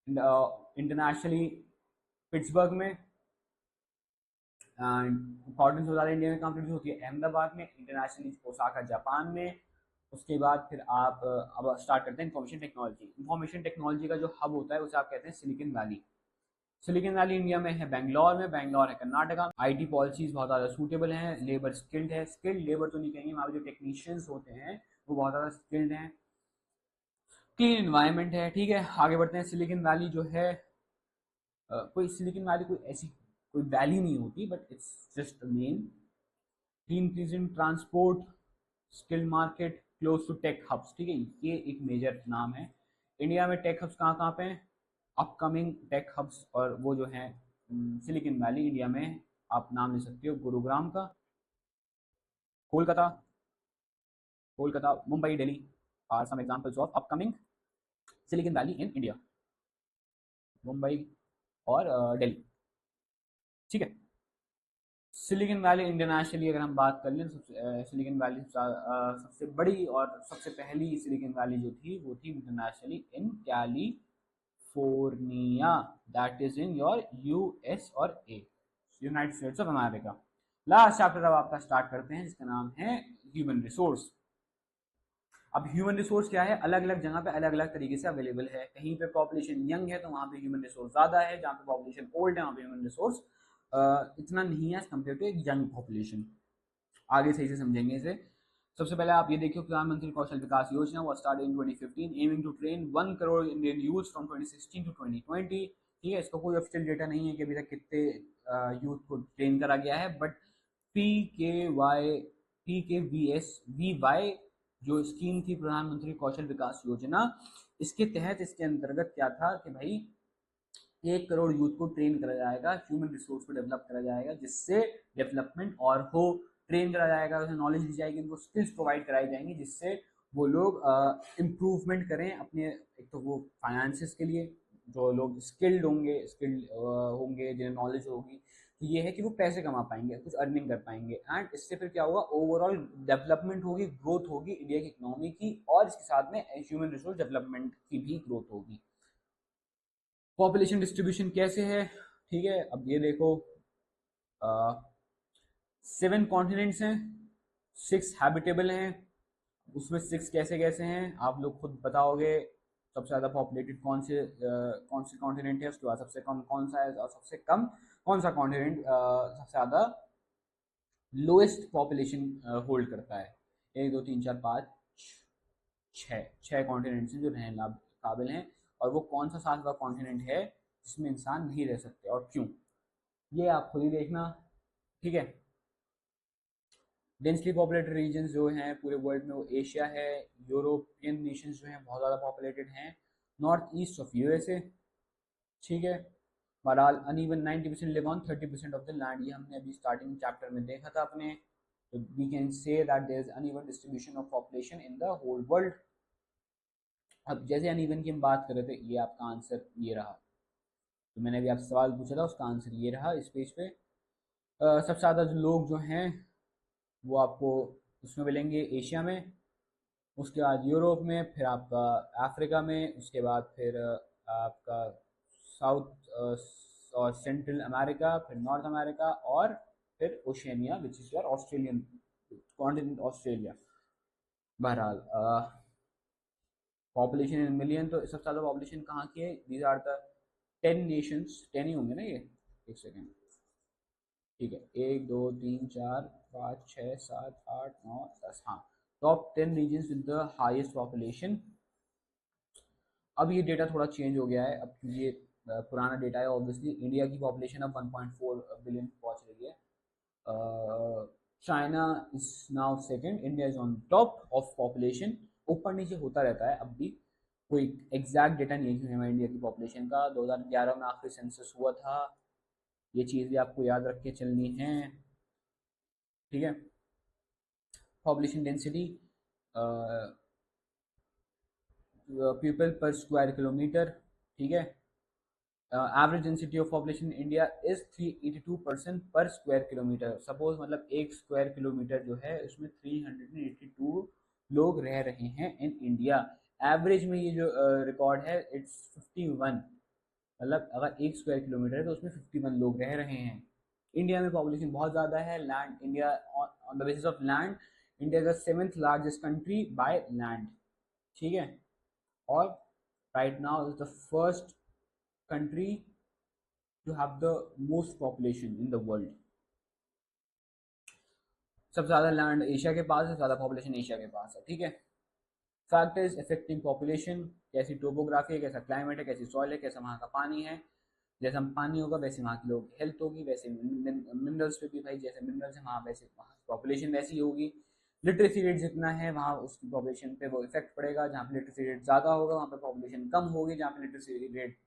इंटरनेशनली पिट्सबर्ग में। कॉटन सबसे ज़्यादा इंडिया में कहाँ प्रोड्यूस होती है? अहमदाबाद में। इंटरनेशनली ओसाका जापान में। उसके बाद फिर आप अब स्टार्ट करते हैं इंफॉर्मेशन टेक्नोलॉजी। इंफॉर्मेशन टेक्नोलॉजी का जो हब होता है उसे आप कहते हैं silicon valley. Silicon valley India में है बेंगलोर में, बेंगलोर है कर्नाटका। आईटी पॉलिसीज बहुत ज़्यादा सूटेबल हैं, लेबर स्किल्ड है। स्किल्ड लेबर तो नहीं कहेंगे, वहाँ पे जो टेक्नीशियंस होते हैं वो बहुत ज़्यादा स्किल्ड हैं। क्लीन इन्वायरमेंट है, ठीक है। आगे बढ़ते हैं। सिलिकॉन वैली जो है कोई सिलिकॉन वैली कोई ऐसी कोई वैली नहीं होती, but it's just a name. Clean pleasant transport, skill market, close to tech hubs, ठीक है, ये एक मेजर नाम है। इंडिया में टेक हब्स कहाँ कहाँ पे हैं? अपकमिंग टेक हब्स, और वो जो है सिलिकॉन वैली इंडिया में आप नाम ले सकते हो गुरुग्राम का, Kolkata, Mumbai, Delhi are some examples of upcoming Silicon Valley in India. Mumbai और दिल्ली, ठीक है। सिलिकॉन वैली इंटरनेशनली अगर हम बात कर लें तो सिलिकॉन वैली सबसे बड़ी और सबसे पहली सिलिकॉन वैली जो थी वो थी internationally in California, that is in your US और ए, United States of America. Last chapter अब आपका स्टार्ट करते हैं जिसका नाम है ह्यूमन रिसोर्स। अब ह्यूमन रिसोर्स क्या है? अलग अलग जगह पे अलग अलग तरीके से अवेलेबल है। कहीं पे पॉपुलेशन यंग है तो वहाँ पे ह्यूमन रिसोर्स ज़्यादा है, जहाँ पे पॉपुलेशन ओल्ड है वहाँ पे ह्यूमन रिसोर्स इतना नहीं है एज कम्पेयर टू एक यंग पॉपुलेशन। आगे सही से समझेंगे इसे। सबसे पहले आप ये देखिए, प्रधानमंत्री कौशल विकास योजना वो start in 2015, aiming to train 1 crore Indian youth from 2016 to 2020। ठीक है, इसका कोई ऑफिशियल डेटा नहीं है कि अभी तक कितने यूथ को ट्रेन करा गया है, बट PKVS जो स्कीम थी प्रधानमंत्री कौशल विकास योजना, इसके तहत इसके अंतर्गत क्या था कि भाई 1 करोड़ यूथ को ट्रेन करा जाएगा, ह्यूमन रिसोर्स को डेवलप करा जाएगा, जिससे डेवलपमेंट और हो। ट्रेन करा जाएगा, उसे नॉलेज दी जाएगी, उनको स्किल्स प्रोवाइड कराई जाएंगी, जिससे वो लोग इम्प्रूवमेंट करें अपने, एक तो वो फाइनेंसिस के लिए, जो लोग स्किल्ड होंगे जिन्हें नॉलेज होगी, तो ये है कि वो पैसे कमा पाएंगे, कुछ अर्निंग कर पाएंगे, एंड इससे फिर क्या होगा, ओवरऑल डेवलपमेंट होगी, ग्रोथ होगी इंडिया की इकोनॉमी की, और इसके साथ में ह्यूमन रिसोर्स डेवलपमेंट की भी ग्रोथ होगी। पॉपुलेशन डिस्ट्रीब्यूशन कैसे है? ठीक है, अब ये देखो, 7 कॉन्टिनेंट्स हैं, 6 हैबिटेबल हैं। उसमें 6 कैसे कैसे हैं आप लोग खुद बताओगे। सबसे ज़्यादा पॉपुलेटेड कौन से कॉन्टिनेंट है, उसके बाद सबसे कम कौन सा है, और सबसे कम कौन सा कॉन्टिनेंट सबसे ज़्यादा लोएस्ट पॉपुलेशन होल्ड करता है? 1 2 3 4 5 छः कॉन्टिनेंट्स हैं जो रहने काबिल हैं, और वो कौन सा 7वां कॉन्टिनेंट है जिसमें इंसान नहीं रह सकते और क्यों, ये आप खुद ही देखना, ठीक है। डेंसली पॉपुलेटेड रीजन जो हैं पूरे वर्ल्ड में वो एशिया है, यूरोपियन नेशंस जो हैं बहुत ज़्यादा पॉपुलेटेड हैं, नॉर्थ ईस्ट ऑफ यूएसए, ठीक है। बहरहाल uneven 90% live on 30% of the land, ये हमने अभी स्टार्टिंग चैप्टर में देखा था अपने। तो we can say that there is uneven distribution of population in the whole world. अब जैसे अनइवन की हम बात कर रहे थे, ये आपका आंसर ये रहा। तो मैंने अभी आपसे सवाल पूछा था, उसका आंसर ये रहा इस पेज पे। सबसे ज़्यादा जो लोग जो हैं वो आपको उसमें मिलेंगे एशिया में, उसके बाद यूरोप में, फिर आपका अफ्रीका में, उसके बाद फिर आपका साउथ और सेंट्रल अमेरिका, फिर नॉर्थ अमेरिका, और फिर Oceania which is your Australian continent Australia. बहरहाल पॉपुलेशन इन मिलियन, तो सबसे ज़्यादा पॉपुलेशन कहाँ की है? दीज आर द 10 नेशंस, 10 ही होंगे ना ये, एक सेकेंड, ठीक है, 1 2 3 4 5 6 7 8 9 10, हाँ, top 10 regions with the highest population अब ये डेटा थोड़ा चेंज हो गया है, अब ये पुराना डेटा है। ऑब्वियसली इंडिया की पॉपुलेशन अब 1.4 बिलियन पहुंच रही है। China is now second, India is on top of population. ऊपर नीचे होता रहता है, अब भी कोई एग्जैक्ट डेटा नहीं है कि हमारे इंडिया की पॉपुलेशन का। 2011 में आखिरी सेंसस हुआ था। ये चीज़ भी आपको याद रख के चलनी है, ठीक है। पॉपुलेशन डेंसिटी, पीपल पर स्क्वायर किलोमीटर, ठीक है। Average density of population in India is 382 पर स्क्वायर किलोमीटर। सपोज मतलब एक स्क्वायर किलोमीटर जो है उसमें 382 लोग रह रहे हैं इन इंडिया। एवरेज में ये जो रिकॉर्ड है इट्स 51, मतलब अगर एक स्क्वायर किलोमीटर है तो उसमें 51 लोग रह रहे हैं। इंडिया में पॉपुलेशन बहुत ज़्यादा है। Land India, on the basis of land, India is the 7th largest country by land, ठीक है। और right now is the first country to have the most population in the world। सबसे ज़्यादा land Asia के पास है, ज़्यादा population Asia के पास है, ठीक है। फैक्टर्स अफेक्टिंग पॉपुलेशन, कैसी टोपोग्राफी है, कैसा क्लाइमेट है, कैसी सॉइल है, कैसा वहाँ का पानी है। जैसा पानी होगा वैसे वहाँ की लोग हेल्थ होगी, वैसे मिनरल्स पे भी भाई जैसे मिनरल्स है वहाँ वैसे वहाँ पॉपुलेशन वैसी होगी। लिटरेसी रेट जितना है वहाँ उसकी पॉपुलेशन पे वो इफेक्ट पड़ेगा। जहाँ पे लिटरेसी रेट ज़्यादा होगा वहाँ पे पॉपुलेशन कम होगी, जहाँ पे लिटरेसी रेट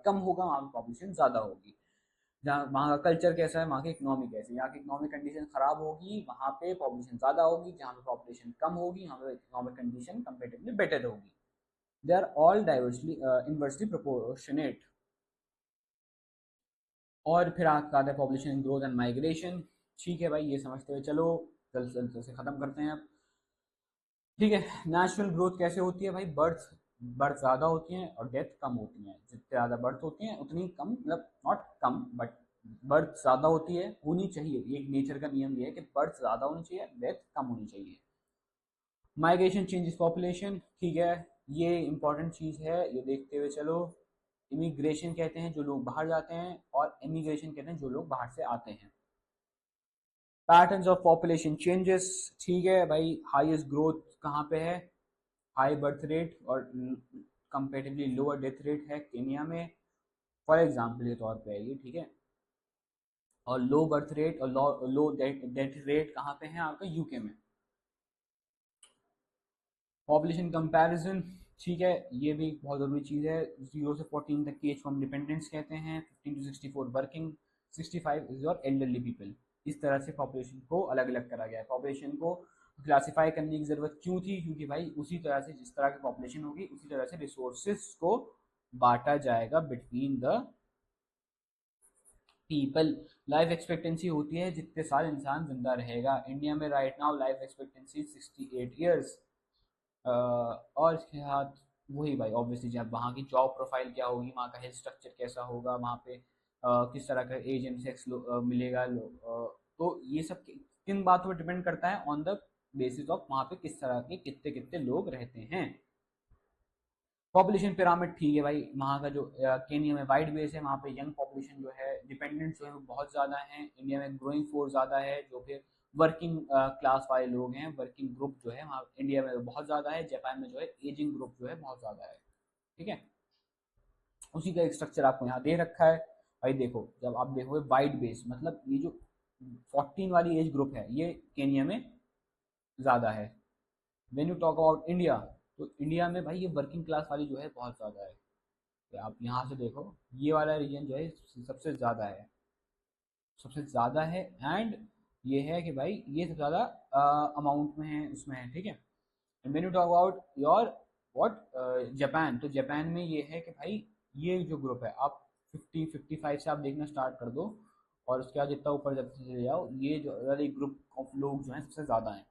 कम होगा वहाँ पे पॉपुलेशन ज़्यादा होगी। जहाँ वहाँ का कल्चर कैसा है, वहाँ की इकोनॉमी कैसी है, यहाँ की इकोनॉमिक कंडीशन खराब होगी वहाँ पे पॉपुलेशन ज़्यादा होगी, जहाँ पे पॉपुलेशन कम होगी वहाँ पे इकोनॉमिक कंडीशन कंपेरेटिवली बेटर होगी। They are all diversely inversely proportionate. और फिर आता है पॉपुलेशन ग्रोथ एंड माइग्रेशन, ठीक है भाई, ये समझते हुए चलो, जल्द से जल्द से ख़त्म करते हैं अब, ठीक है। नेचुरल ग्रोथ कैसे होती है भाई, बर्थ बर्थ ज़्यादा होती हैं और डेथ कम होती हैं। जितने ज़्यादा बर्थ होती हैं उतनी कम, मतलब नॉट कम बट बर्थ ज़्यादा होती है, होनी चाहिए। ये नेचर का नियम ये है कि बर्थ ज़्यादा होनी चाहिए, डेथ कम होनी चाहिए। माइग्रेशन चेंजेस पॉपुलेशन, ठीक है, ये इंपॉर्टेंट चीज़ है, ये देखते हुए चलो। इमिग्रेशन कहते हैं जो लोग बाहर जाते हैं, और इमिग्रेशन कहते हैं जो लोग बाहर से आते हैं। पैटर्न्स ऑफ पॉपुलेशन चेंजेस, ठीक है भाई, हाईएस्ट ग्रोथ कहाँ पे है, हाई बर्थ रेट और कंपेरेटिवली लोअर डेथ रेट है केनिया में, फॉर एग्जांपल के तौर पे है ये, ठीक है। और लो बर्थ रेट और लो डेथ रेट कहाँ पे है आपका, यूके में। पॉपुलेशन कंपैरिजन, ठीक है, ये भी बहुत ज़रूरी चीज़ है। 0 से 14 तक की एज को हम डिपेंडेंट्स कहते हैं, 15 to 64 working, 65 is your elderly people. इस तरह से पॉपुलेशन को अलग अलग करा गया है। पॉपुलेशन को क्लासीफाई करने की ज़रूरत क्यों थी, क्योंकि भाई उसी तरह से जिस तरह की पॉपुलेशन होगी उसी तरह से रिसोर्सेज को बांटा जाएगा between the people. Life expectancy होती है जितने साल इंसान जिंदा रहेगा। इंडिया में right now life expectancy 68 years. और इसके साथ वही भाई ऑब्वियसली जब वहाँ की जॉब प्रोफाइल क्या होगी, वहाँ का हेल्थ स्ट्रक्चर कैसा होगा, वहाँ पे किस तरह का एज एंड सेक्स मिलेगा, तो ये सब किन बातों पर डिपेंड करता है, ऑन द बेसिस ऑफ वहाँ पे किस तरह के कितने कितने लोग रहते हैं। पॉपुलेशन पिरामिड, ठीक है भाई, वहाँ का जो केनिया में वाइड बेस है, वहाँ पे यंग पॉपुलेशन जो है, डिपेंडेंट्स जो है वो बहुत ज़्यादा हैं। इंडिया में ग्रोइंग फोर्स ज़्यादा है, जो फिर वर्किंग क्लास वाले लोग हैं, वर्किंग ग्रुप जो है वहाँ इंडिया में बहुत ज़्यादा है। जापान में जो है एजिंग ग्रुप जो है बहुत ज़्यादा है, ठीक है। उसी का एक स्ट्रक्चर आपको यहाँ दे रखा है भाई। देखो जब आप देखोगे वाइड बेस, मतलब ये जो 14 वाली एज ग्रुप है ये केनिया में ज़्यादा है। When you talk about India, तो इंडिया में भाई ये वर्किंग क्लास वाली जो है बहुत ज़्यादा है। तो आप यहाँ से देखो ये वाला रीजन जो है सबसे ज़्यादा है, सबसे ज़्यादा है। एंड ये है कि भाई ये सबसे ज़्यादा अमाउंट में है, उसमें है, ठीक है। And when you talk about your what Japan, तो जापान में ये है कि भाई ये जो ग्रुप है आप 50-55 से आप देखना स्टार्ट कर दो, और उसके बाद जितना ऊपर जब चले जाओ ये जो वाले ग्रुप ऑफ लोग जो हैं सबसे ज़्यादा हैं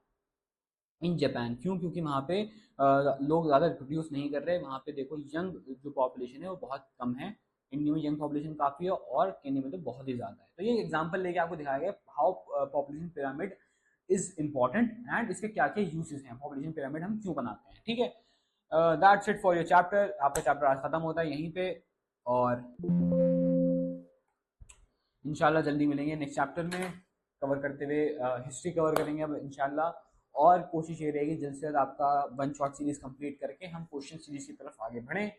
इन जापान। क्यों, क्योंकि वहाँ पे लोग ज़्यादा रिप्रोड्यूस नहीं कर रहे। वहाँ पे देखो यंग जो पॉपुलेशन है वो बहुत कम है। इंडिया में यंग पॉपुलेशन काफ़ी है और केन्या में तो बहुत ही ज़्यादा है। तो ये एग्जांपल लेके आपको दिखाया गया how population pyramid is important and इसके क्या क्या यूजेस हैं, पॉपुलेशन पिरामिड हम क्यों बनाते हैं, ठीक है। That's it for your chapter. आपका चैप्टर आज खत्म होता है यहीं पे, और इंशाल्लाह जल्दी मिलेंगे नेक्स्ट चैप्टर में कवर करते हुए। हिस्ट्री कवर करेंगे अब इंशाल्लाह। और कोशिश ये रहेगी जल्द से जल्द आपका वन शॉट सीरीज कंप्लीट करके हम क्वेश्चन सीरीज की तरफ आगे बढ़ें।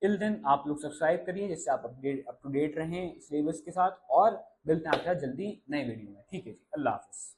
टिल देन आप लोग सब्सक्राइब करिए जिससे आप अप टू डेट रहें सिलेबस के साथ, और मिलते हैं आपके साथ जल्दी नए वीडियो में। ठीक है जी, अल्लाह हाफिज़।